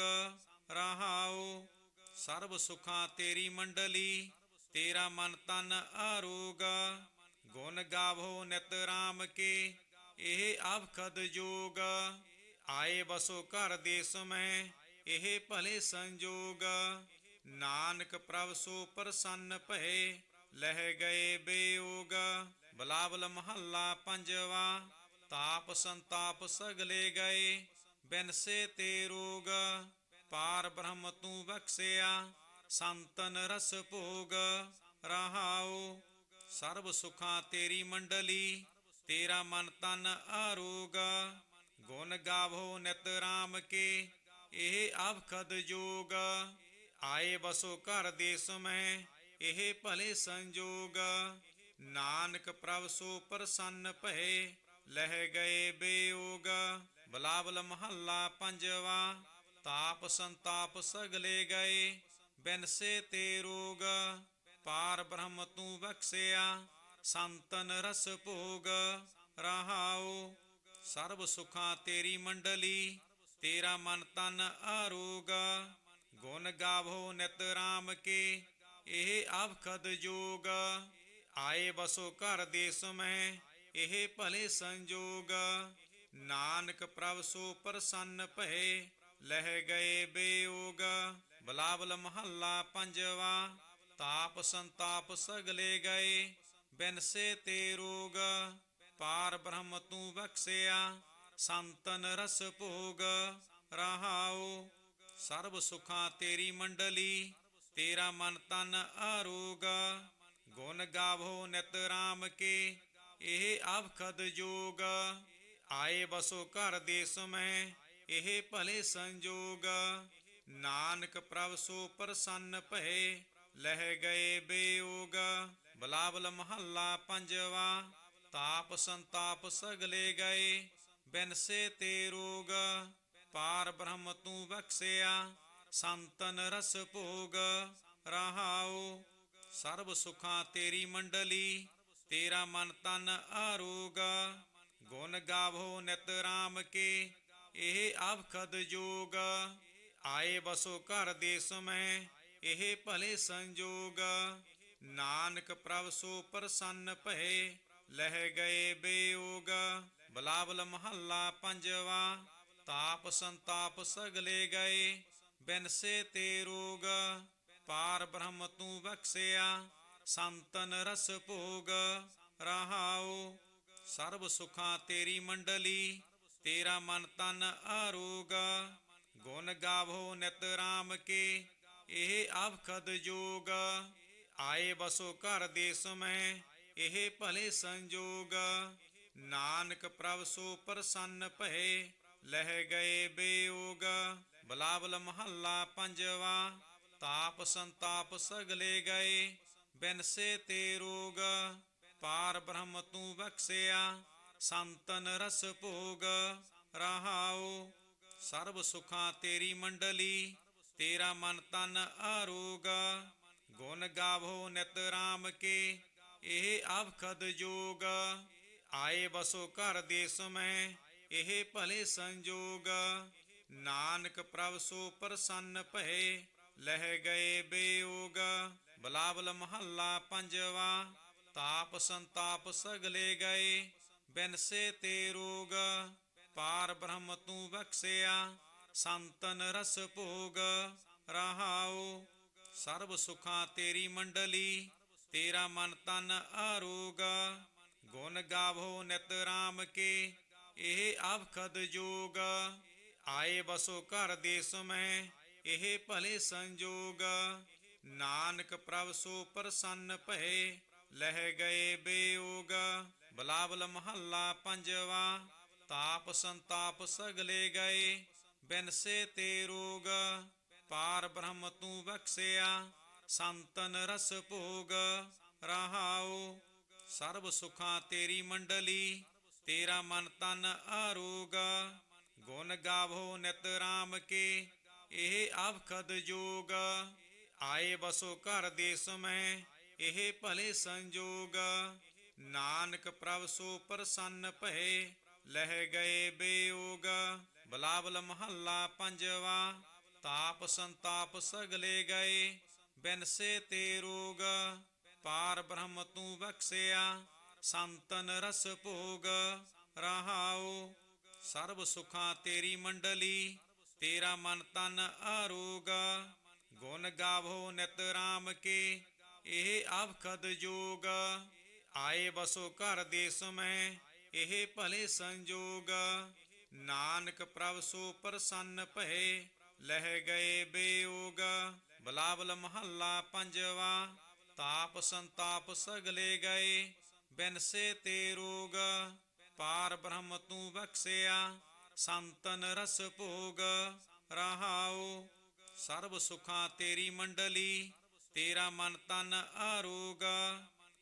ਰਹਾਉ ਸਰਬ ਸੁਖਾਂ ਤੇਰੀ ਮੰਡਲੀ, ਤੇਰਾ ਮਨ ਤਨ ਆਰੋਗ। ਗੁਣ ਗਾਵੋ ਨਿਤ ਰਾਮ ਕੇ, ਇਹ ਆਵਖਦ ਜੋਗ। ਆਏ ਬਸੋ ਘਰ ਦੇਸ ਮੈਂ, ਇਹ ਭਲੇ ਸੰਜੋਗ। ਨਾਨਕ ਪ੍ਰਭ ਸੋ ਪ੍ਰਸੰਨ ਭਏ, ਲਹਿ ਗਏ ਬੇਯੋਗ। ਬਿਲਾਵਲ ਮਹੱਲਾ ਪੰਜਵਾ। ਤਾਪ ਸੰਤਾਪ ਸਗਲੇ ਗਏ, ਬਿਨਸੇ ਤੇ ਰੋਗ। ਪਾਰ ਬ੍ਰਹਮ ਤੂੰ ਬਖਸ਼ਿਆ, ਸੰਤਨ ਰਸ ਭੋਗ। ਰਹਾਉ ਸਰਬ ਸੁਖਾਂ ਤੇਰੀ ਮੰਡਲੀ, ਤੇਰਾ ਮਨ ਤਨ ਆਰੋਗ। ਗੁਣ ਗਾਵੋ ਨਿਤ ਰਾਮ ਕੇ, ਇਹ ਆਵਖਦ ਜੋਗ। ਆਏ ਬਸੋ ਘਰ ਦੇਸ ਮੈਂ, ਇਹ ਭਲੇ ਸੰਜੋਗ। ਨਾਨਕ ਪ੍ਰਭ ਸੋ ਪ੍ਰਸੰਨ ਭਏ, ਲਹਿ ਗਏ ਬੇਯੋਗ। ਬਿਲਾਵਲ ਮਹੱਲਾ ਪੰਜਵਾ। ਤਾਪ ਸੰਤਾਪ ਸਗਲੇ ਗਏ, ਬਿਨਸੇ ਤੇ ਰੋਗ। ਪਾਰ ਬ੍ਰਹਮ ਤੂੰ ਬਖਸ਼ਿਆ, ਸੰਤਨ ਰਸ ਭੋਗ। ਰਹਾਉ ਸਰਬ ਸੁਖਾਂ ਤੇਰੀ ਮੰਡਲੀ, ਤੇਰਾ ਮਨ ਤਨ ਆਰੋਗ। ਗੁਣ ਗਾਵੋ ਨਿਤ ਰਾਮ ਕੇ, ਇਹ ਆਵਖਦ ਜੋਗ। ਆਏ ਬਸੋ ਘਰ ਦੇਸ ਮੈਂ, ਇਹ ਭਲੇ ਸੰਜੋਗ। ਨਾਨਕ ਪ੍ਰਭ ਸੋ ਪ੍ਰਸੰਨ ਭਏ, ਲਹਿ ਗਏ ਬੇਯੋਗ। ਬਿਲਾਵਲ ਮਹੱਲਾ ਪੰਜਵਾ। ਤਾਪ ਸੰਤਾਪ ਸਗਲੇ ਗਏ, ਬਿਨਸੇ ਤੇ ਰੋਗ। ਪਾਰ ਬ੍ਰਹਮ ਤੂੰ ਬਖਸ਼ਿਆ, ਸੰਤਨ ਰਸ ਭੋਗ। ਰਹਾਉ ਸਰਬ ਸੁਖਾਂ ਤੇਰੀ ਮੰਡਲੀ, ਤੇਰਾ ਮਨ ਤਨ ਆਰੋਗ। ਗੁਣ ਗਾਵੋ ਨਿਤ ਰਾਮ ਕੇ, ਇਹ ਆਵਖਦ ਜੋਗ। ਆਏ ਬਸੋ ਘਰ ਦੇਸ ਮੈਂ, ਇਹ ਭਲੇ ਸੰਜੋਗ। ਨਾਨਕ ਪ੍ਰਭ ਸੋ ਪ੍ਰਸੰਨ ਭਏ, ਲਹਿ ਗਏ ਬੇਯੋਗ। ਬਿਲਾਵਲ ਮਹੱਲਾ ਪੰਜਵਾ। ਤਾਪ ਸੰਤਾਪ ਸਗਲੇ ਗਏ, ਬਿਨਸੇ ਤੇ ਰੋਗ। ਪਾਰ ਬ੍ਰਹਮ ਤੂੰ ਬਖਸ਼ਿਆ, ਸੰਤਨ ਰਸ ਭੋਗ। ਰਹਾਉ ਸਰਬ ਸੁਖਾਂ ਤੇਰੀ ਮੰਡਲੀ, ਤੇਰਾ ਮਨ ਤਨ ਆਰੋਗ। ਗੁਣ ਗਾਵੋ ਨਿਤ ਰਾਮ ਕੇ, ਇਹ ਆਵਖਦ ਜੋਗ। ਆਏ ਬਸੋ ਘਰ ਦੇਸ ਮੈਂ, ਇਹ ਭਲੇ ਸੰਜੋਗ। ਨਾਨਕ ਪ੍ਰਭ ਸੋ ਪ੍ਰਸੰਨ ਭਏ, ਲਹਿ ਗਏ ਬੇਯੋਗ। ਬਿਲਾਵਲ ਮਹੱਲਾ ਪੰਜਵਾ। ਤਾਪ ਸੰਤਾਪ ਸਗਲੇ ਗਏ, ਬਿਨਸੇ ਤੇ ਰੋਗ। ਪਾਰ ਬ੍ਰਹਮ ਤੂੰ ਬਖਸ਼ਿਆ, ਸੰਤਨ ਰਸ ਭੋਗ। ਰਹਾਉ ਸਰਬ ਸੁਖਾਂ ਤੇਰੀ ਮੰਡਲੀ, ਤੇਰਾ ਮਨ ਤਨ ਆਰੋਗ। ਗੁਣ ਗਾਵੋ ਨਿਤ ਰਾਮ ਕੇ, ਇਹ ਆਵਖਦ ਜੋਗ। ਆਏ ਬਸੋ ਘਰ ਦੇਸ ਮੈਂ ਇਹ ਭਲੇ ਸੰਜੋਗ। ਨਾਨਕ ਪ੍ਰਭ ਸੋ ਪ੍ਰਸੰਨ ਭਏ ਲਹਿ ਗਏ ਬੇਯੋਗ। ਬਿਲਾਵਲ ਮਹੱਲਾ ਪੰਜਵਾ। ਤਾਪ ਸੰਤਾਪ ਸਗਲੇ ਗਏ ਬਿਨਸੇ ਤੇ ਰੋਗ। ਪਾਰ ਬ੍ਰਹਮ ਤੂੰ ਬਖਸਿਆ ਸੰਤਨ ਰਸ ਭੋਗ। ਰਹਾਉ ਸਰਬ ਸੁਖਾਂ ਤੇਰੀ ਮੰਡਲੀ ਤੇਰਾ ਮਨ ਤਨ ਆਰੋਗ। ਗੁਣ ਗਾਵੋ ਨਿਤ ਰਾਮ ਕੇ ਇਹ ਆਵਖਦ ਜੋਗ। ਆਏ ਬਸੋ ਘਰ ਦੇਸ ਮੈਂ ਇਹ ਭਲੇ ਸੰਜੋਗ। ਨਾਨਕ ਪ੍ਰਭ ਸੋ ਪ੍ਰਸੰਨ ਭਏ ਲਹਿ ਗਏ ਬੇਯੋਗ। ਬਿਲਾਵਲ ਮਹੱਲਾ ਪੰਜਵਾ। ਤਾਪ ਸੰਤਾਪ ਸਗਲੇ ਗਏ ਬਿਨਸੇ ਤੇ ਰੋਗ। ਪਾਰ ਬ੍ਰਹਮ ਤੂੰ ਬਖਸਿਆ ਸੰਤਨ ਰਸ ਭੋਗ। ਰਹਾਉ ਸਰਬ ਸੁਖਾਂ ਤੇਰੀ ਮੰਡਲੀ ਤੇਰਾ ਮਨ ਤਨ ਆਰੋਗ। ਗੁਣ ਗਾਵੋ ਨਿਤ ਰਾਮ ਕੇ ਇਹ ਆਵਖਦ ਜੋਗ। ਆਏ ਬਸੋ ਘਰ ਦੇਸ ਮੈਂ ਇਹ ਭਲੇ ਸੰਜੋਗ। ਨਾਨਕ ਪ੍ਰਭ ਸੋ ਪ੍ਰਸੰਨ ਭਏ ਲਹਿ ਗਏ ਬੇਯੋਗ। ਬਿਲਾਵਲ ਮਹੱਲਾ ਪੰਜਵਾ। ਤਾਪ ਸੰਤਾਪ ਸਗਲੇ ਗਏ ਬਿਨਸੇ ਤੇ ਰੋਗ। ਪਾਰ ਬ੍ਰਹਮ ਤੂੰ ਬਖਸਿਆ ਸੰਤਨ ਰਸ ਭੋਗ। ਰਹਾਉ ਸਰਬ ਸੁਖਾਂ ਤੇਰੀ ਮੰਡਲੀ ਤੇਰਾ ਮਨ ਤਨ ਆਰੋਗ। ਗੁਣ ਗਾਵੋ ਨਿਤ ਰਾਮ ਕੇ ਇਹ ਆਵਖਦ ਜੋਗ। ਆਏ ਬਸੋ ਘਰ ਦੇਸ ਮੈਂ ਇਹ ਭਲੇ ਸੰਜੋਗ। ਨਾਨਕ ਪ੍ਰਭ ਸੋ ਪ੍ਰਸੰਨ ਭਏ ਲਹਿ ਗਏ ਬੇਯੋਗ। ਬਿਲਾਵਲ ਮਹੱਲਾ ਪੰਜਵਾ। ਤਾਪ ਸੰਤਾਪ ਸਗਲੇ ਗਏ ਬਿਨਸੇ ਤੇ ਰੋਗ। ਪਾਰ ਬ੍ਰਹਮ ਤੂੰ ਬਖਸਿਆ ਸੰਤਨ ਰਸ ਭੋਗ। ਰਹਾਉ ਸਰਬ ਸੁਖਾਂ ਤੇਰੀ ਮੰਡਲੀ ਤੇਰਾ ਮਨ ਤਨ ਆਰੋਗ। ਗੁਣ ਗਾਵੋ ਨਿਤ ਰਾਮ ਕੇ ਇਹ ਆਵਖਦ ਜੋਗ। ਆਏ ਬਸੋ ਘਰ ਦੇਸ ਮੈਂ ਇਹ ਭਲੇ ਸੰਜੋਗ। ਨਾਨਕ ਪ੍ਰਭ ਸੋ ਪ੍ਰਸੰਨ ਭਏ ਲਹਿ ਗਏ ਬੇਯੋਗ। ਬਿਲਾਵਲ ਮਹੱਲਾ ਪੰਜਵਾ। ਤਾਪ ਸੰਤਾਪ ਸਗਲੇ ਗਏ ਬਿਨਸੇ ਤੇ ਰੋਗ। ਪਾਰ ਬ੍ਰਹਮ ਤੂੰ ਬਖਸਿਆ ਸੰਤਨ ਰਸ ਭੋਗ। ਰਹਾਉ ਸਰਬ ਸੁਖਾਂ ਤੇਰੀ ਮੰਡਲੀ ਤੇਰਾ ਮਨ ਤਨ ਆਰੋਗ।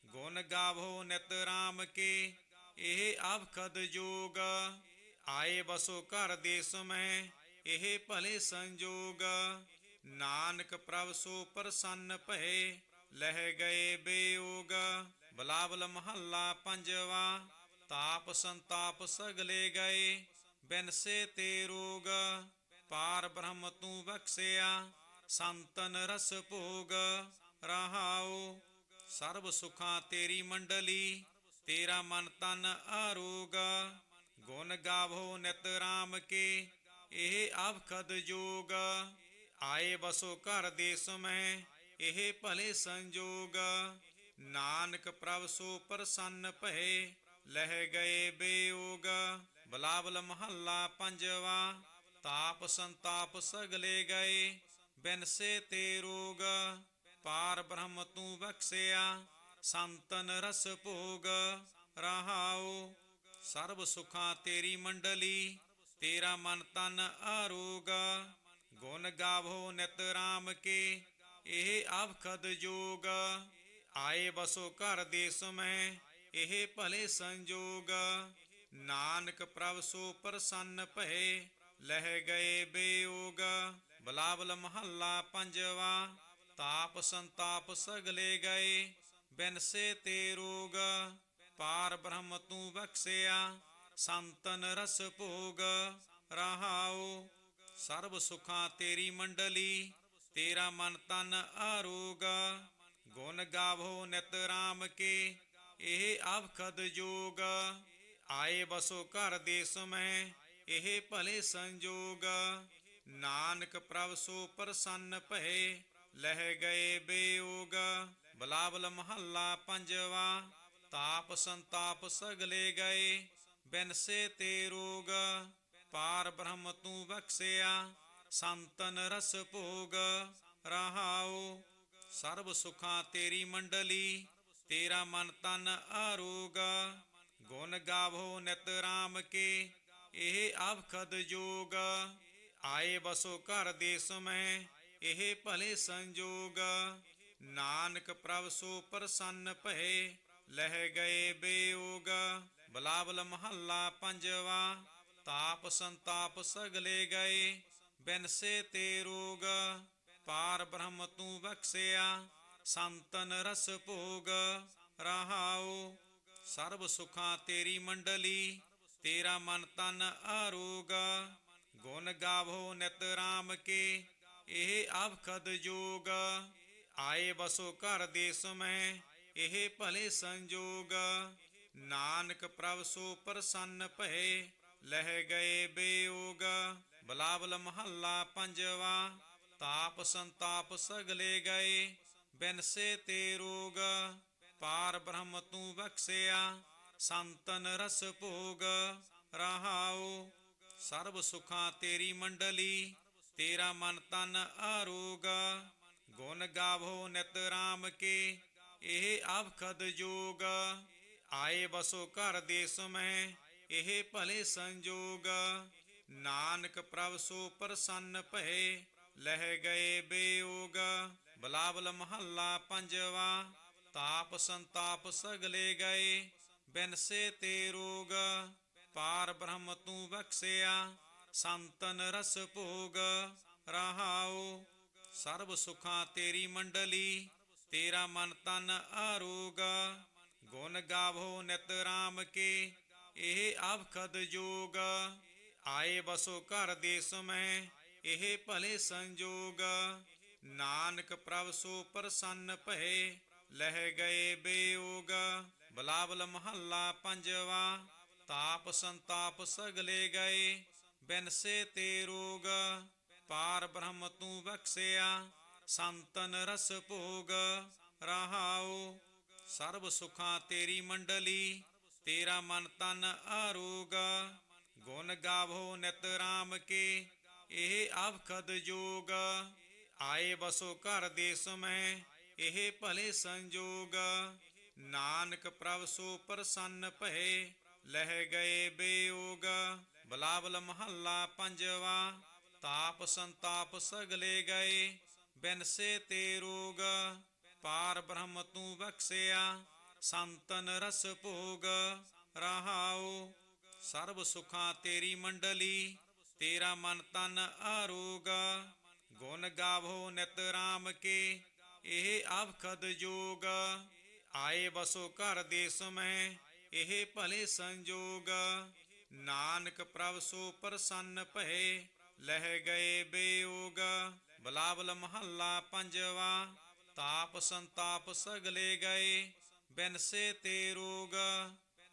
ਗੁਣ ਗਾਵੋ ਨਿਤ ਰਾਮ ਕੇ ਇਹ ਆਵਖਦ ਜੋਗ। ਆਏ ਬਸੋ ਘਰ ਦੇਸ ਮੈਂ ਇਹ ਭਲੇ ਸੰਜੋਗ। ਨਾਨਕ ਪ੍ਰਭ ਸੋ ਪ੍ਰਸੰਨ ਭਏ ਲਹਿ ਗਏ ਬੇਯੋਗ। ਬਿਲਾਵਲ ਮਹੱਲਾ ਪੰਜਵਾ। ਤਾਪ ਸੰਤਾਪ ਸਗਲੇ ਗਏ ਬਿਨਸੇ ਤੇ ਰੋਗ। ਪਾਰ ਬ੍ਰਹਮ ਤੂੰ ਬਖਸਿਆ ਸੰਤਨ ਰਸ ਭੋਗ। ਰਹਾਉ ਸਰਬ ਸੁਖਾਂ ਤੇਰੀ ਮੰਡਲੀ ਤੇਰਾ ਮਨ ਤਨ ਆਰੋਗ। ਗੁਣ ਗਾਵੋ ਨਿਤ ਰਾਮ ਕੇ ਇਹ ਆਵਖਦ ਜੋਗ। ਆਏ ਬਸੋ ਘਰ ਦੇਸ ਮੈਂ ਇਹ ਭਲੇ ਸੰਜੋਗ। ਨਾਨਕ ਪ੍ਰਭ ਸੋ ਪ੍ਰਸੰਨ ਭਏ ਲਹਿ ਗਏ ਬੇਯੋਗ। ਬਿਲਾਵਲ ਮਹੱਲਾ ਪੰਜਵਾ। ਤਾਪ ਸੰਤਾਪ ਸਗਲੇ ਗਏ ਬਿਨਸੇ ਤੇ ਰੋਗ। ਪਾਰ ਬ੍ਰਹਮ ਤੂੰ ਬਖਸਿਆ ਸੰਤਨ ਰਸ ਭੋਗ। ਰਹਾਉ ਸਰਬ ਸੁਖਾਂ ਤੇਰੀ ਮੰਡਲੀ ਤੇਰਾ ਮਨ ਤਨ ਆਰੋਗ। ਗੁਣ ਗਾਵੋ ਨਿਤ ਰਾਮ ਕੇ ਇਹ ਆਵਖਦ ਜੋਗ। ਆਏ ਬਸੋ ਘਰ ਦੇਸ ਮੈਂ ਇਹ ਭਲੇ ਸੰਜੋਗ। ਨਾਨਕ ਪ੍ਰਭ ਸੋ ਪ੍ਰਸੰਨ ਭਏ ਲਹਿ ਗਏ ਬੇਯੋਗ। ਬਿਲਾਵਲ ਮਹੱਲਾ ਪੰਜਵਾ। ਤਾਪ ਸੰਤਾਪ ਸਗਲੇ ਗਏ ਬਿਨਸੇ ਤੇ ਰੋਗ। ਪਾਰ ਬ੍ਰਹਮ ਤੂੰ ਬਖਸਿਆ ਸੰਤਨ ਰਸ ਭੋਗ। ਰਹਾਉ ਸਰਬ ਸੁਖਾਂ ਤੇਰੀ ਮੰਡਲੀ ਤੇਰਾ ਮਨ ਤਨ ਆਰੋਗ। ਗੁਣ ਗਾਵੋ ਨਿਤ ਰਾਮ ਕੇ ਇਹ ਆਵਖਦ ਜੋਗ। ਆਏ ਬਸੋ ਘਰ ਦੇਸ ਮੈਂ ਇਹ ਭਲੇ ਸੰਜੋਗ। ਨਾਨਕ ਪ੍ਰਭ ਸੋ ਪ੍ਰਸੰਨ ਭਏ ਲਹਿ ਗਏ ਬੇਯੋਗ। ਬਿਲਾਵਲ ਮਹੱਲਾ ਪੰਜਵਾ। ਤਾਪ ਸੰਤਾਪ ਸਗਲੇ ਗਏ ਬਿਨਸੇ ਤੇ ਰੋਗ। ਪਾਰ ਬ੍ਰਹਮ ਤੂੰ ਬਖਸਿਆ ਸੰਤਨ ਰਸ ਭੋਗ। ਰਹਾਉ ਸਰਬ ਸੁਖਾਂ ਤੇਰੀ ਮੰਡਲੀ, ਤੇਰਾ ਮਨ ਤਨ ਆਰੋਗ। ਗੁਣ ਗਾਵੋ ਨਿਤ ਰਾਮ ਕੇ, ਇਹ ਆਵਖਦ ਜੋਗ। ਆਏ ਬਸੋ ਘਰ ਦੇਸ ਮੈਂ, ਇਹ ਭਲੇ ਸੰਜੋਗ। ਨਾਨਕ ਪ੍ਰਭ ਸੋ ਪ੍ਰਸੰਨ ਭਏ, ਲਹਿ ਗਏ ਬੇਯੋਗ। ਬਿਲਾਵਲ ਮਹੱਲਾ ਪੰਜਵਾ। ਤਾਪ ਸੰਤਾਪ ਸਗਲੇ ਗਏ, ਬਿਨਸੇ ਤੇ ਰੋਗ। ਪਾਰ ਬ੍ਰਹਮ ਤੂੰ ਬਖਸਿਆ, ਸੰਤਨ ਰਸ ਭੋਗ। ਰਹਾਉ ਸਰਬ ਸੁਖਾਂ ਤੇਰੀ ਮੰਡਲੀ, ਤੇਰਾ ਮਨ ਤਨ ਆਰੋਗ। ਗੁਣ ਗਾਵੋ ਨਿਤ ਰਾਮ ਕੇ, ਇਹ ਆਵਖਦ ਜੋਗ। ਆਏ ਬਸੋ ਘਰ ਦੇਸ ਮੈਂ, ਇਹ ਭਲੇ ਸੰਜੋਗ। ਨਾਨਕ ਪ੍ਰਭ ਸੋ ਪ੍ਰਸੰਨ ਭਏ, ਲਹਿ ਗਏ ਬੇਯੋਗ। ਬਿਲਾਵਲ ਮਹੱਲਾ ਪੰਜਵਾ। ਤਾਪ ਸੰਤਾਪ ਸਗਲੇ ਗਏ, ਬਿਨਸੇ ਤੇ ਰੋਗ। ਪਾਰ ਬ੍ਰਹਮ ਤੂੰ ਬਖਸਿਆ, ਸੰਤਨ ਰਸ ਭੋਗ। ਰਹਾਉ ਸਰਬ ਸੁਖਾਂ ਤੇਰੀ ਮੰਡਲੀ, ਤੇਰਾ ਮਨ ਤਨ ਆਰੋਗ। ਗੁਣ ਗਾਵੋ ਨਿਤ ਰਾਮ ਕੇ, ਇਹ ਆਵਖਦ ਜੋਗ। ਆਏ ਬਸੋ ਘਰ ਦੇਸ ਮੈਂ, ਇਹ ਭਲੇ ਸੰਜੋਗ। ਨਾਨਕ ਪ੍ਰਭ ਸੋ ਪ੍ਰਸੰਨ ਭਏ, ਲਹਿ ਗਏ ਬੇਯੋਗ। ਬਿਲਾਵਲ ਮਹੱਲਾ ਪੰਜਵਾ। ਤਾਪ ਸੰਤਾਪ ਸਗਲੇ ਗਏ, ਬਿਨਸੇ ਤੇ ਰੋਗ। ਪਾਰ ਬ੍ਰਹਮ ਤੂੰ ਬਖਸਿਆ, ਸੰਤਨ ਰਸ ਭੋਗ। ਰਹਾਉ ਸਰਬ ਸੁਖਾਂ ਤੇਰੀ ਮੰਡਲੀ, ਤੇਰਾ ਮਨ ਤਨ ਆਰੋਗ। ਗੁਣ ਗਾਵੋ ਨਿਤ ਰਾਮ ਕੇ, ਇਹ ਆਵਖਦ ਜੋਗ। ਆਏ ਬਸੋ ਘਰ ਦੇਸ ਮੈਂ, ਇਹ ਭਲੇ ਸੰਜੋਗ। ਨਾਨਕ ਪ੍ਰਭ ਸੋ ਪ੍ਰਸੰਨ ਭਏ, ਲਹਿ ਗਏ ਬੇਯੋਗ। ਬਿਲਾਵਲ ਮਹੱਲਾ ਪੰਜਵਾ। ਤਾਪ ਸੰਤਾਪ ਸਗਲੇ ਗਏ, ਬਿਨਸੇ ਤੇ ਰੋਗ। ਪਾਰ ਬ੍ਰਹਮ ਤੂੰ ਬਖਸਿਆ, ਸੰਤਨ ਰਸ ਭੋਗ। ਰਹਾਉ ਸਰਬ ਸੁਖਾਂ ਤੇਰੀ ਮੰਡਲੀ, ਤੇਰਾ ਮਨ ਤਨ ਆਰੋਗ। ਗੁਣ ਗਾਵੋ ਨਿਤ ਰਾਮ ਕੇ, ਇਹ ਆਵਖਦ ਜੋਗ। ਆਏ ਬਸੋ ਘਰ ਦੇਸ ਮੈਂ, ਇਹ ਭਲੇ ਸੰਜੋਗ। ਨਾਨਕ ਪ੍ਰਭ ਸੋ ਪ੍ਰਸੰਨ ਭਏ, ਲਹਿ ਗਏ ਬੇਯੋਗ। ਬਿਲਾਵਲ ਮਹੱਲਾ ਪੰਜਵਾ। ਤਾਪ ਸੰਤਾਪ ਸਗਲੇ ਗਏ, ਬਿਨਸੇ ਤੇ ਰੋਗ। ਪਾਰ ਬ੍ਰਹਮ ਤੂੰ ਬਖਸਿਆ, ਸੰਤਨ ਰਸ ਭੋਗ। ਰਹਾਉ ਸਰਬ ਸੁਖਾਂ ਤੇਰੀ ਮੰਡਲੀ, ਤੇਰਾ ਮਨ ਤਨ ਆਰੋਗ। ਗੁਣ ਗਾਵੋ ਨਿਤ ਰਾਮ ਕੇ, ਇਹ ਆਵਖਦ ਜੋਗ। ਆਏ ਬਸੋ ਘਰ ਦੇਸ ਮੈਂ, ਇਹ ਭਲੇ ਸੰਜੋਗ। ਨਾਨਕ ਪ੍ਰਭ ਸੋ ਪ੍ਰਸੰਨ ਭਏ, ਲਹਿ ਗਏ ਬੇਯੋਗ। ਬਿਲਾਵਲ ਮਹੱਲਾ ਪੰਜਵਾ। ਤਾਪ ਸੰਤਾਪ ਸਗਲੇ ਗਏ, ਬਿਨਸੇ ਤੇ ਰੋਗ।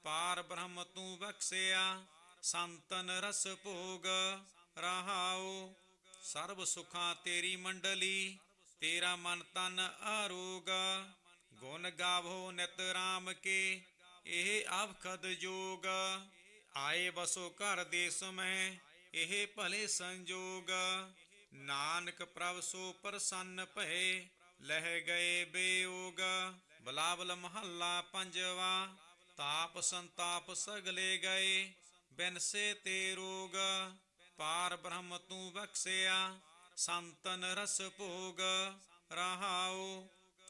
ਪਾਰ ਬ੍ਰਹਮ ਤੂੰ ਬਖਸਿਆ, ਸੰਤਨ ਰਸ ਭੋਗ। ਰਹਾਉ ਸਰਬ ਸੁਖਾਂ ਤੇਰੀ ਮੰਡਲੀ, ਤੇਰਾ ਮਨ ਤਨ ਆਰੋਗ। ਗੁਣ ਗਾਵੋ ਨਿਤ ਰਾਮ ਕੇ, ਇਹ ਆਵਖਦ ਜੋਗ। ਆਏ ਬਸੋ ਘਰ ਦੇਸ ਮੈਂ, ਇਹ ਭਲੇ ਸੰਜੋਗ। ਨਾਨਕ ਪ੍ਰਭ ਸੋ ਪ੍ਰਸੰਨ ਭਏ, ਲਹਿ ਗਏ ਬੇਯੋਗ। ਬਿਲਾਵਲ ਮਹੱਲਾ ਪੰਜਵਾ। ਤਾਪ ਸੰਤਾਪ ਸਗਲੇ ਗਏ, ਬਿਨਸੇ ਤੇ ਰੋਗ। ਪਾਰ ਬ੍ਰਹਮ ਤੂੰ ਬਖਸਿਆ, ਸੰਤਨ ਰਸ ਭੋਗ। ਰਹਾਉ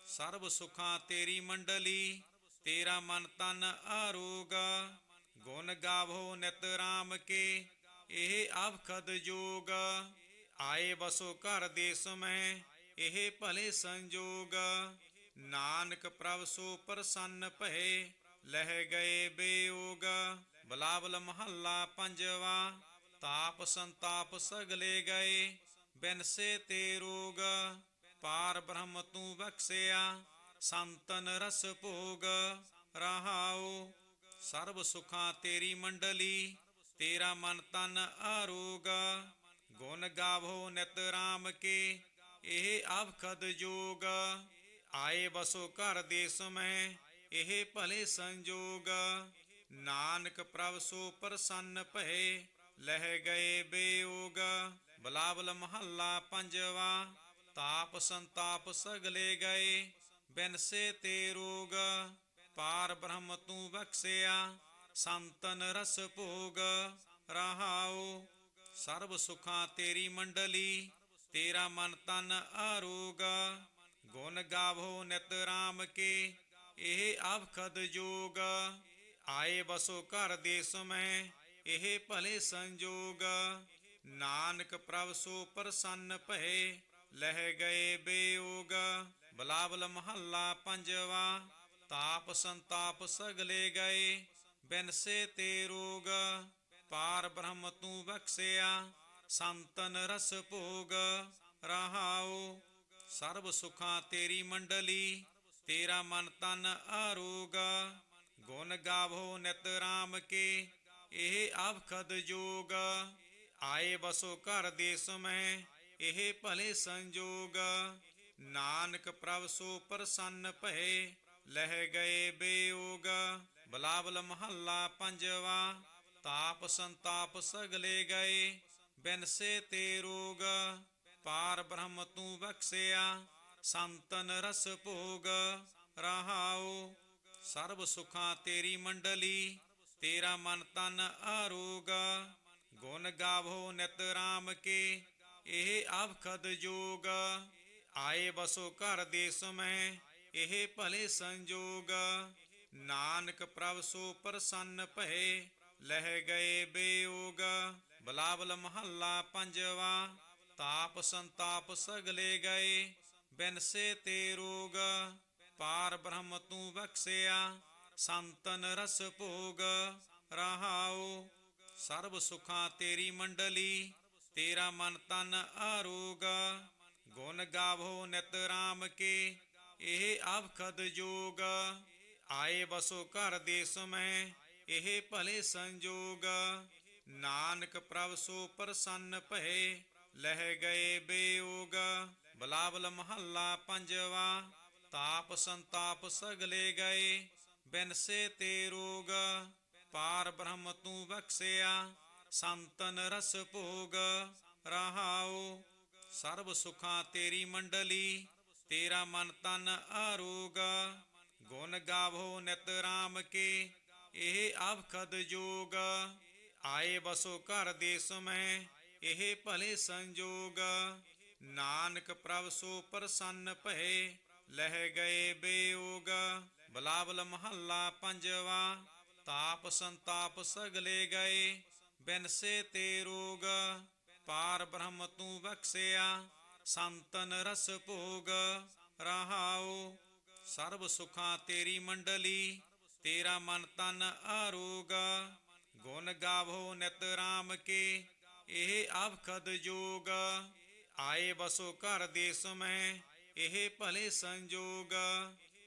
ਸਰਬ ਸੁਖਾਂ ਤੇਰੀ ਮੰਡਲੀ, ਤੇਰਾ ਮਨ ਤਨ ਆਰੋਗ। ਗੁਣ ਗਾਵੋ ਨਿਤ ਰਾਮ ਕੇ, ਇਹ ਆਵਖਦ ਜੋਗ। ਆਏ ਬਸੋ ਘਰ ਦੇਸ ਮੈਂ, ਇਹ ਭਲੇ ਸੰਜੋਗ। ਨਾਨਕ ਪ੍ਰਭ ਸੋ ਪ੍ਰਸੰਨ ਭਏ, ਲਹਿ ਗਏ ਬੇਯੋਗ। ਬਿਲਾਵਲ ਮਹੱਲਾ ਪੰਜਵਾ। ਤਾਪ ਸੰਤਾਪ ਸਗਲੇ ਗਏ, ਬਿਨਸੇ ਤੇ ਰੋਗ। ਪਾਰ ਬ੍ਰਹਮ ਤੂੰ ਬਖਸਿਆ, ਸੰਤਨ ਰਸ ਭੋਗ। ਰਹਾਉ ਸਰਬ ਸੁਖਾਂ ਤੇਰੀ ਮੰਡਲੀ, ਤੇਰਾ ਮਨ ਤਨ ਆਰੋਗ। ਗੁਣ ਗਾਵੋ ਨਿਤ ਰਾਮ ਕੇ, ਇਹ ਆਵਖਦ ਜੋਗ। ਆਏ ਬਸੋ ਘਰ ਦੇਸ ਮੈਂ, ਇਹ ਭਲੇ ਸੰਜੋਗ। ਨਾਨਕ ਪ੍ਰਭ ਸੋ ਪ੍ਰਸੰਨ ਭਏ, ਲਹਿ ਗਏ ਬੇਯੋਗ। ਬਿਲਾਵਲ ਮਹੱਲਾ ਪੰਜਵਾ। ਤਾਪ ਸੰਤਾਪ ਸਗਲੇ ਗਏ, ਬਿਨਸੇ ਤੇ ਰੋਗ। ਪਾਰ ਬ੍ਰਹਮ ਤੂੰ ਬਖਸ਼ਿਆ, ਸੰਤਨ ਰਸ ਭੋਗ। ਰਹਾਉ ਸਰਬ ਸੁਖਾਂ ਤੇਰੀ ਮੰਡਲੀ, ਤੇਰਾ ਮਨ ਤਨ ਆਰੋਗ। ਗੁਣ ਗਾਵੋ ਨਿਤ ਰਾਮ ਕੇ, ਇਹ ਆਵਖਦ ਜੋਗ। ਆਏ ਬਸੋ ਘਰ ਦੇਸ ਮੈਂ, ਇਹ ਭਲੇ ਸੰਜੋਗ। ਨਾਨਕ ਪ੍ਰਭ ਸੋ ਪ੍ਰਸੰਨ ਭਏ, ਲਹਿ ਗਏ ਬੇਯੋਗ। ਬਿਲਾਵਲ ਮਹੱਲਾ ਪੰਜਵਾ। ਤਾਪ ਸੰਤਾਪ ਸਗਲੇ ਗਏ, ਬਿਨਸੇ ਤੇ ਰੋਗ। ਪਾਰ ਬ੍ਰਹਮ ਤੂੰ ਬਖਸ਼ਿਆ, ਸੰਤਨ ਰਸ ਭੋਗ। ਰਹਾਉ ਸਰਬ ਸੁਖਾਂ ਤੇਰੀ ਮੰਡਲੀ, ਤੇਰਾ ਮਨ ਤਨ ਆਰੋਗ। ਗੁਣ ਗਾਵੋ ਨਿਤ ਰਾਮ ਕੇ, ਇਹ ਆਵਖਦ ਜੋਗ। ਆਏ ਬਸੋ ਘਰ ਦੇਸ ਮੈਂ, ਇਹ ਭਲੇ ਸੰਜੋਗ। ਨਾਨਕ ਪ੍ਰਭ ਸੋ ਪ੍ਰਸੰਨ ਭਏ, ਲਹਿ ਗਏ ਬੇਯੋਗ। ਬਿਲਾਵਲ ਮਹੱਲਾ ਪੰਜਵਾ। ਤਾਪ ਸੰਤਾਪ ਸਗਲੇ ਗਏ, ਬਿਨਸੇ ਤੇ ਰੋਗ। ਪਾਰ ਬ੍ਰਹਮ ਤੂੰ ਬਖਸ਼ਿਆ, ਸੰਤਨ ਰਸ ਭੋਗ। ਰਹਾਉ ਸਰਬ ਸੁਖਾਂ ਤੇਰੀ ਮੰਡਲੀ, ਤੇਰਾ ਮਨ ਤਨ ਆਰੋਗ। ਗੁਣ ਗਾਵੋ ਨਿਤ ਰਾਮ ਕੇ, ਇਹ ਆਵਖਦ ਜੋਗ। ਆਏ ਬਸੋ ਘਰ ਦੇਸ ਮੈਂ, ਇਹ ਭਲੇ ਸੰਜੋਗ। ਨਾਨਕ ਪ੍ਰਭ ਸੋ ਪ੍ਰਸੰਨ ਭਏ, ਲਹਿ ਗਏ ਬੇਯੋਗ। ਬਿਲਾਵਲ ਮਹੱਲਾ ਪੰਜਵਾ। ਤਾਪ ਸੰਤਾਪ ਸਗਲੇ ਗਏ, ਬਿਨਸੇ ਤੇ ਰੋਗ। ਪਾਰ ਬ੍ਰਹਮ ਤੂੰ ਬਖਸ਼ਿਆ, ਸੰਤਨ ਰਸ ਭੋਗ। ਰਹਾਉ ਸਰਬ ਸੁਖਾਂ ਤੇਰੀ ਮੰਡਲੀ, ਤੇਰਾ ਮਨ ਤਨ ਆਰੋਗ। ਗੁਣ ਗਾਵੋ ਨਿਤ ਰਾਮ ਕੇ, ਇਹ ਆਵਖਦ ਜੋਗ। ਆਏ ਬਸੋ ਘਰ ਦੇਸ ਮੈਂ, ਇਹ ਭਲੇ ਸੰਜੋਗ। ਨਾਨਕ ਪ੍ਰਭ ਸੋ ਪ੍ਰਸੰਨ ਭਏ, ਲਹਿ ਗਏ ਬੇਯੋਗ। ਬਿਲਾਵਲ ਮਹੱਲਾ ਪੰਜਵਾ। ਤਾਪ ਸੰਤਾਪ ਸਗਲੇ ਗਏ, ਬਿਨਸੇ ਤੇ ਰੋਗ। ਪਾਰ ਬ੍ਰਹਮ ਤੂੰ ਬਖਸ਼ਿਆ, ਸੰਤਨ ਰਸ ਭੋਗ। ਰਹਾਉ ਸਰਬ ਸੁਖਾਂ ਤੇਰੀ ਮੰਡਲੀ, ਤੇਰਾ ਮਨ ਤਨ ਆਰੋਗ। ਗੁਣ ਗਾਵੋ ਨਿਤ ਰਾਮ ਕੇ, ਇਹ ਆਵਖਦ ਜੋਗ। ਆਏ ਬਸੋ ਘਰ ਦੇਸ ਮੈਂ, ਇਹ ਭਲੇ ਸੰਜੋਗ। ਨਾਨਕ ਪ੍ਰਭ ਸੋ ਪ੍ਰਸੰਨ ਭਏ, ਲਹਿ ਗਏ ਬੇਯੋਗ। ਬਿਲਾਵਲ ਮਹੱਲਾ ਪੰਜਵਾ। ਤਾਪ ਸੰਤਾਪ ਸਗਲੇ ਗਏ, ਬਿਨਸੇ ਤੇ ਰੋਗ। ਪਾਰ ਬ੍ਰਹਮ ਤੂੰ ਬਖਸ਼ਿਆ, ਸੰਤਨ ਰਸ ਭੋਗ। ਰਹਾਉ ਸਰਬ ਸੁਖਾਂ ਤੇਰੀ ਮੰਡਲੀ, ਤੇਰਾ ਮਨ ਤਨ ਆਰੋਗ। ਗੁਣ ਗਾਵੋ ਨਿਤ ਰਾਮ ਕੇ, ਇਹ ਆਵਖਦ ਜੋਗ। ਆਏ ਬਸੋ ਘਰ ਦੇਸ ਮੈਂ, ਇਹ ਭਲੇ ਸੰਜੋਗ।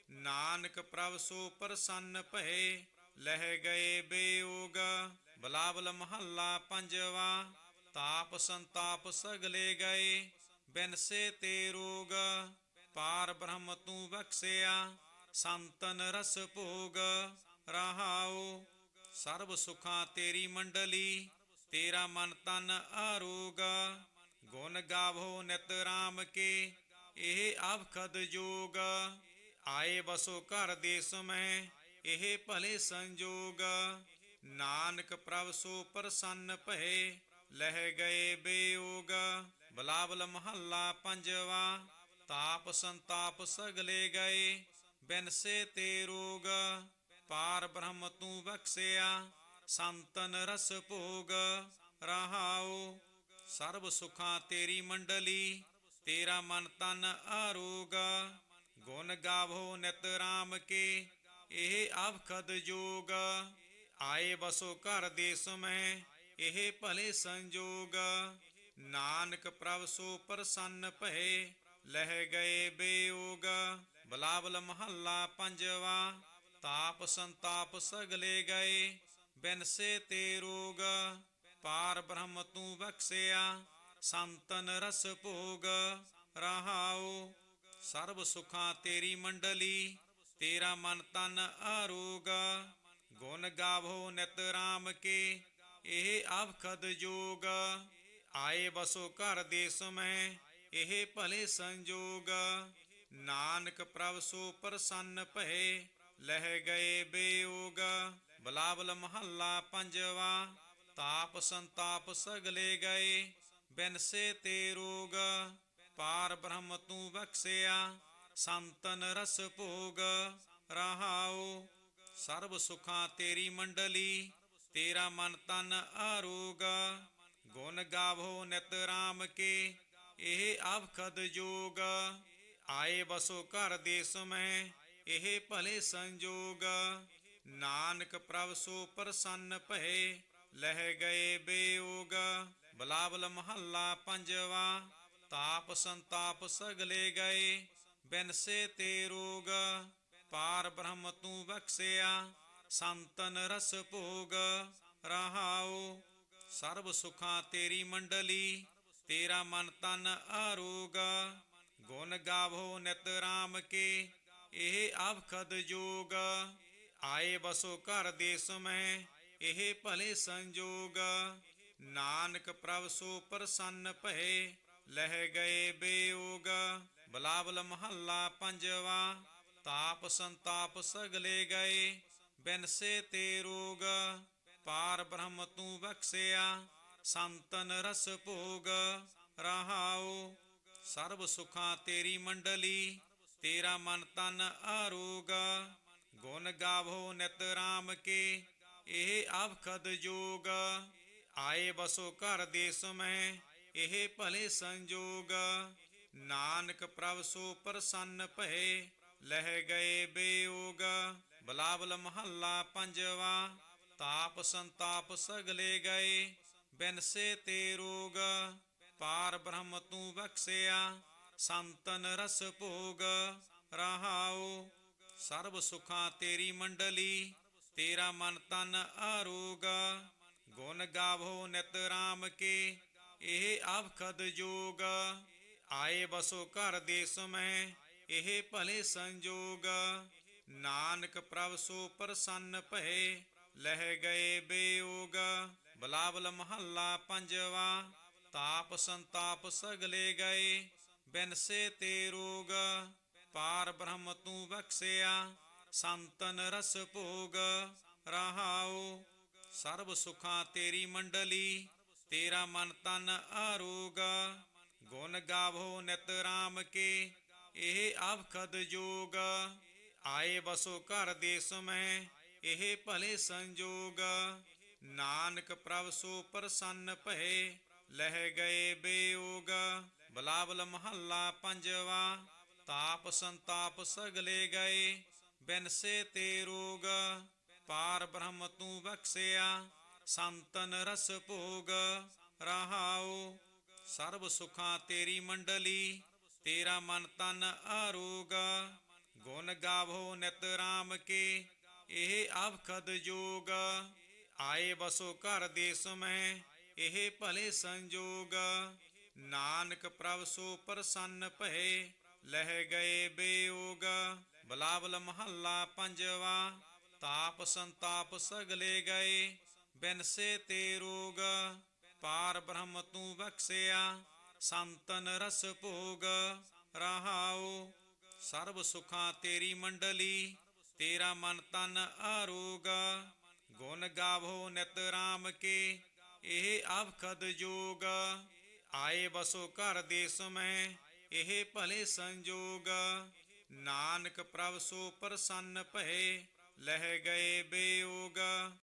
ਨਾਨਕ ਪ੍ਰਭ ਸੋ ਪ੍ਰਸੰਨ ਭਏ, ਲਹਿ ਗਏ ਬੇਯੋਗ। ਬਿਲਾਵਲ ਮਹੱਲਾ ਪੰਜਵਾ। ਤਾਪ ਸੰਤਾਪ ਸਗਲੇ ਗਏ, ਬਿਨਸੇ ਤੇ ਰੋਗ। ਪਾਰ ਬ੍ਰਹਮ ਤੂੰ ਬਖਸ਼ਿਆ, ਸੰਤਨ ਰਸ ਭੋਗ। ਰਹਾਉ ਸਰਬ ਸੁਖਾਂ ਤੇਰੀ ਮੰਡਲੀ, ਤੇਰਾ ਮਨ ਤਨ ਆਰੋਗ। ਗੁਣ ਗਾਵੋ ਨਿਤ ਰਾਮ ਕੇ, ਇਹ ਆਵਖਦ ਜੋਗ। ਆਏ ਬਸੋ ਘਰ ਦੇਸ ਮੈਂ, ਇਹ ਭਲੇ ਸੰਜੋਗ। ਨਾਨਕ ਪ੍ਰਭ ਸੋ ਪ੍ਰਸੰਨ ਭਏ, ਲਹਿ ਗਏ ਬੇਯੋਗ। ਬਿਲਾਵਲ ਮਹੱਲਾ ਪੰਜਵਾ। ਤਾਪ ਸੰਤਾਪ ਸਗਲੇ ਗਏ, ਬਿਨਸੇ ਤੇ ਰੋਗ। ਪਾਰ ਬ੍ਰਹਮ ਤੂੰ ਬਖਸ਼ਿਆ, ਸੰਤਨ ਰਸ ਭੋਗ। ਰਹਾਉ ਸਰਬ ਸੁਖਾਂ ਤੇਰੀ ਮੰਡਲੀ, ਤੇਰਾ ਮਨ ਤਨ ਆਰੋਗ। ਗੁਣ ਗਾਵੋ ਨਿਤ ਰਾਮ ਕੇ, ਇਹ ਆਵਖਦ ਜੋਗ। ਆਏ ਬਸੋ ਘਰ ਦੇਸ ਮੈਂ, ਇਹ ਭਲੇ ਸੰਜੋਗ। ਨਾਨਕ ਪ੍ਰਭ ਸੋ ਪ੍ਰਸੰਨ ਭਏ, ਲਹਿ ਗਏ ਬੇਯੋਗ। ਬਿਲਾਵਲ ਮਹੱਲਾ ਪੰਜਵਾ। ਤਾਪ ਸੰਤਾਪ ਸਗਲੇ ਗਏ, ਬਿਨਸੇ ਤੇ ਰੋਗ। ਪਾਰ ਬ੍ਰਹਮ ਤੂੰ ਬਖਸ਼ਿਆ, ਸੰਤਨ ਰਸ ਭੋਗ। ਰਹਾਉ ਸਰਬ ਸੁਖਾਂ ਤੇਰੀ ਮੰਡਲੀ, ਤੇਰਾ ਮਨ ਤਨ ਆਰੋਗ। ਗੁਣ ਗਾਵੋ ਨਿਤ ਰਾਮ ਕੇ, ਇਹ ਆਵਖਦ ਜੋਗ। ਆਏ ਬਸੋ ਘਰ ਦੇਸ ਮੈਂ, ਇਹ ਭਲੇ ਸੰਜੋਗ। ਨਾਨਕ ਪ੍ਰਭ ਸੋ ਪ੍ਰਸੰਨ ਭਏ, ਲਹਿ ਗਏ ਬੇਯੋਗ। ਬਿਲਾਵਲ ਮਹੱਲਾ ਪੰਜਵਾ। ਤਾਪ ਸੰਤਾਪ ਸਗਲੇ ਗਏ, ਬਿਨਸੇ ਤੇ ਰੋਗ। ਪਾਰ ਬ੍ਰਹਮ ਤੂੰ ਬਖਸਿਆ, ਸੰਤਨ ਰਸ ਭੋਗ। ਰਹਾਉ ਸਰਬ ਸੁਖਾਂ ਤੇਰੀ ਮੰਡਲੀ, ਤੇਰਾ ਮਨ ਤਨ ਆਰੋਗ। ਗੁਣ ਗਾਵੋ ਨਿਤ ਰਾਮ ਕੇ, ਇਹ ਆਵਖਦ ਜੋਗ। ਆਏ ਬਸੋ ਘਰ ਦੇਸ ਮੈਂ, ਇਹ ਭਲੇ ਸੰਜੋਗ। ਨਾਨਕ ਪ੍ਰਭ ਸੋ ਪ੍ਰਸੰਨ ਭਏ, ਲਹਿ ਗਏ ਬੇਯੋਗ। ਬਿਲਾਵਲ ਮਹੱਲਾ ਪੰਜਵਾ। ਤਾਪ ਸੰਤਾਪ ਸਗਲੇ ਗਏ, ਬਿਨਸੇ ਤੇ ਰੋਗ। ਪਾਰ ਬ੍ਰਹਮ ਤੂੰ ਬਖਸਿਆ, ਸੰਤਨ ਰਸ ਭੋਗ। ਰਹਾਉ ਸਰਬ ਸੁਖਾਂ ਤੇਰੀ ਮੰਡਲੀ, ਤੇਰਾ ਮਨ ਤਨ ਆਰੋਗ। ਗੁਣ ਗਾਵੋ ਨਿਤ ਰਾਮ ਕੇ, ਇਹ ਆਵਖਦ ਜੋਗ। ਆਏ ਬਸੋ ਘਰ ਦੇਸ ਮੈਂ, ਇਹ ਭਲੇ ਸੰਜੋਗ। ਨਾਨਕ ਪ੍ਰਭ ਸੋ ਪ੍ਰਸੰਨ ਭਏ, ਲਹਿ ਗਏ ਬੇਯੋਗ। ਬਿਲਾਵਲ ਮਹੱਲਾ ਪੰਜਵਾ। ਤਾਪ ਸੰਤਾਪ ਸਗਲੇ ਗਏ, ਬਿਨਸੇ ਤੇ ਰੋਗ। ਪਾਰ ਬ੍ਰਹਮ ਤੂੰ ਬਖਸਿਆ, ਸੰਤਨ ਰਸ ਭੋਗ। ਰਹਾਉ ਸਰਬ ਸੁਖਾਂ ਤੇਰੀ ਮੰਡਲੀ, ਤੇਰਾ ਮਨ ਤਨ ਆਰੋਗ। ਗੁਣ ਗਾਵੋ ਨਿਤ ਰਾਮ ਕੇ, ਇਹ ਆਵਖਦ ਜੋਗ। ਆਏ ਬਸੋ ਘਰ ਦੇਸ ਮੈਂ, ਇਹ ਭਲੇ ਸੰਜੋਗ। ਨਾਨਕ ਪ੍ਰਭ ਸੋ ਪ੍ਰਸੰਨ ਭਏ, ਲਹਿ ਗਏ ਬੇਯੋਗ। ਬਿਲਾਵਲ ਮਹੱਲਾ ਪੰਜਵਾ। ਤਾਪ ਸੰਤਾਪ ਸਗਲੇ ਗਏ, ਬਿਨਸੇ ਤੇ ਰੋਗ। ਪਾਰ ਬ੍ਰਹਮ ਤੂੰ ਬਖਸਿਆ, ਸੰਤਨ ਰਸ ਭੋਗ। ਰਹਾਉ ਸਰਬ ਸੁਖਾਂ ਤੇਰੀ ਮੰਡਲੀ, ਤੇਰਾ ਮਨ ਤਨ ਆਰੋਗ। ਗੁਣ ਗਾਵੋ ਨਿਤ ਰਾਮ ਕੇ, ਇਹ ਆਵਖਦ ਜੋਗ। ਆਏ ਬਸੋ ਘਰ ਦੇਸ ਮੈਂ, ਇਹ ਭਲੇ ਸੰਜੋਗ। ਨਾਨਕ ਪ੍ਰਭ ਸੋ ਪ੍ਰਸੰਨ ਭਏ, ਲਹਿ ਗਏ ਬੇਯੋਗ। ਬਿਲਾਵਲ ਮਹੱਲਾ ਪੰਜਵਾ। ਤਾਪ ਸੰਤਾਪ ਸਗਲੇ ਗਏ, ਬਿਨਸੇ ਤੇ ਰੋਗ। ਪਾਰ ਬ੍ਰਹਮ ਤੂੰ ਬਖਸਿਆ, ਸੰਤਨ ਰਸ ਭੋਗ। ਰਹਾਉ ਸਰਬ ਸੁਖਾਂ ਤੇਰੀ ਮੰਡਲੀ, ਤੇਰਾ ਮਨ ਤਨ ਆਰੋਗ। ਗੁਣ ਗਾਵੋ ਨਿਤ ਰਾਮ ਕੇ, ਇਹ ਆਵਖਦ ਜੋਗ। ਆਏ ਬਸੋ ਘਰ ਦੇਸ ਮੈਂ, ਇਹ ਭਲੇ ਸੰਜੋਗ। ਨਾਨਕ ਪ੍ਰਭ ਸੋ ਪ੍ਰਸੰਨ ਭਏ, ਲਹਿ ਗਏ ਬੇਯੋਗ। ਬਿਲਾਵਲ ਮਹੱਲਾ ਪੰਜਵਾ। ਤਾਪ ਸੰਤਾਪ ਸਗਲੇ ਗਏ, ਬਿਨਸੇ ਤੇ ਰੋਗ। ਪਾਰ ਬ੍ਰਹਮ ਤੂੰ ਬਖਸਿਆ, ਸੰਤਨ ਰਸ ਭੋਗ। ਰਹਾਉ ਸਰਬ ਸੁਖਾਂ ਤੇਰੀ ਮੰਡਲੀ, ਤੇਰਾ ਮਨ ਤਨ ਆਰੋਗ। ਗੁਣ ਗਾਵੋ ਨਿਤ ਰਾਮ ਕੇ, ਇਹ ਆਵਖਦ ਜੋਗ। ਆਏ ਬਸੋ ਘਰ ਦੇਸ ਮੈਂ, ਇਹ ਭਲੇ ਸੰਜੋਗ। ਨਾਨਕ ਪ੍ਰਭ ਸੋ ਪ੍ਰਸੰਨ ਭਏ, ਲਹਿ ਗਏ ਬੇਯੋਗ। ਬਿਲਾਵਲ ਮਹੱਲਾ ਪੰਜਵਾ। ਤਾਪ ਸੰਤਾਪ ਸਗਲੇ ਗਏ, ਬਿਨਸੇ ਤੇ ਰੋਗ। ਪਾਰ ਬ੍ਰਹਮ ਤੂੰ ਬਖਸਿਆ, ਸੰਤਨ ਰਸ ਭੋਗ। ਰਹਾਉ ਸਰਬ ਸੁਖਾਂ ਤੇਰੀ ਮੰਡਲੀ, ਤੇਰਾ ਮਨ ਤਨ ਆਰੋਗ। ਗੁਣ ਗਾਵੋ ਨਿਤ ਰਾਮ ਕੇ, ਇਹ ਆਵਖਦ ਜੋਗ। ਆਏ ਬਸੋ ਘਰ ਦੇਸ ਮੈਂ, ਇਹ ਭਲੇ ਸੰਜੋਗ। ਨਾਨਕ ਪ੍ਰਭ ਸੋ ਪ੍ਰਸੰਨ ਭਏ, ਲਹਿ ਗਏ ਬੇਯੋਗ।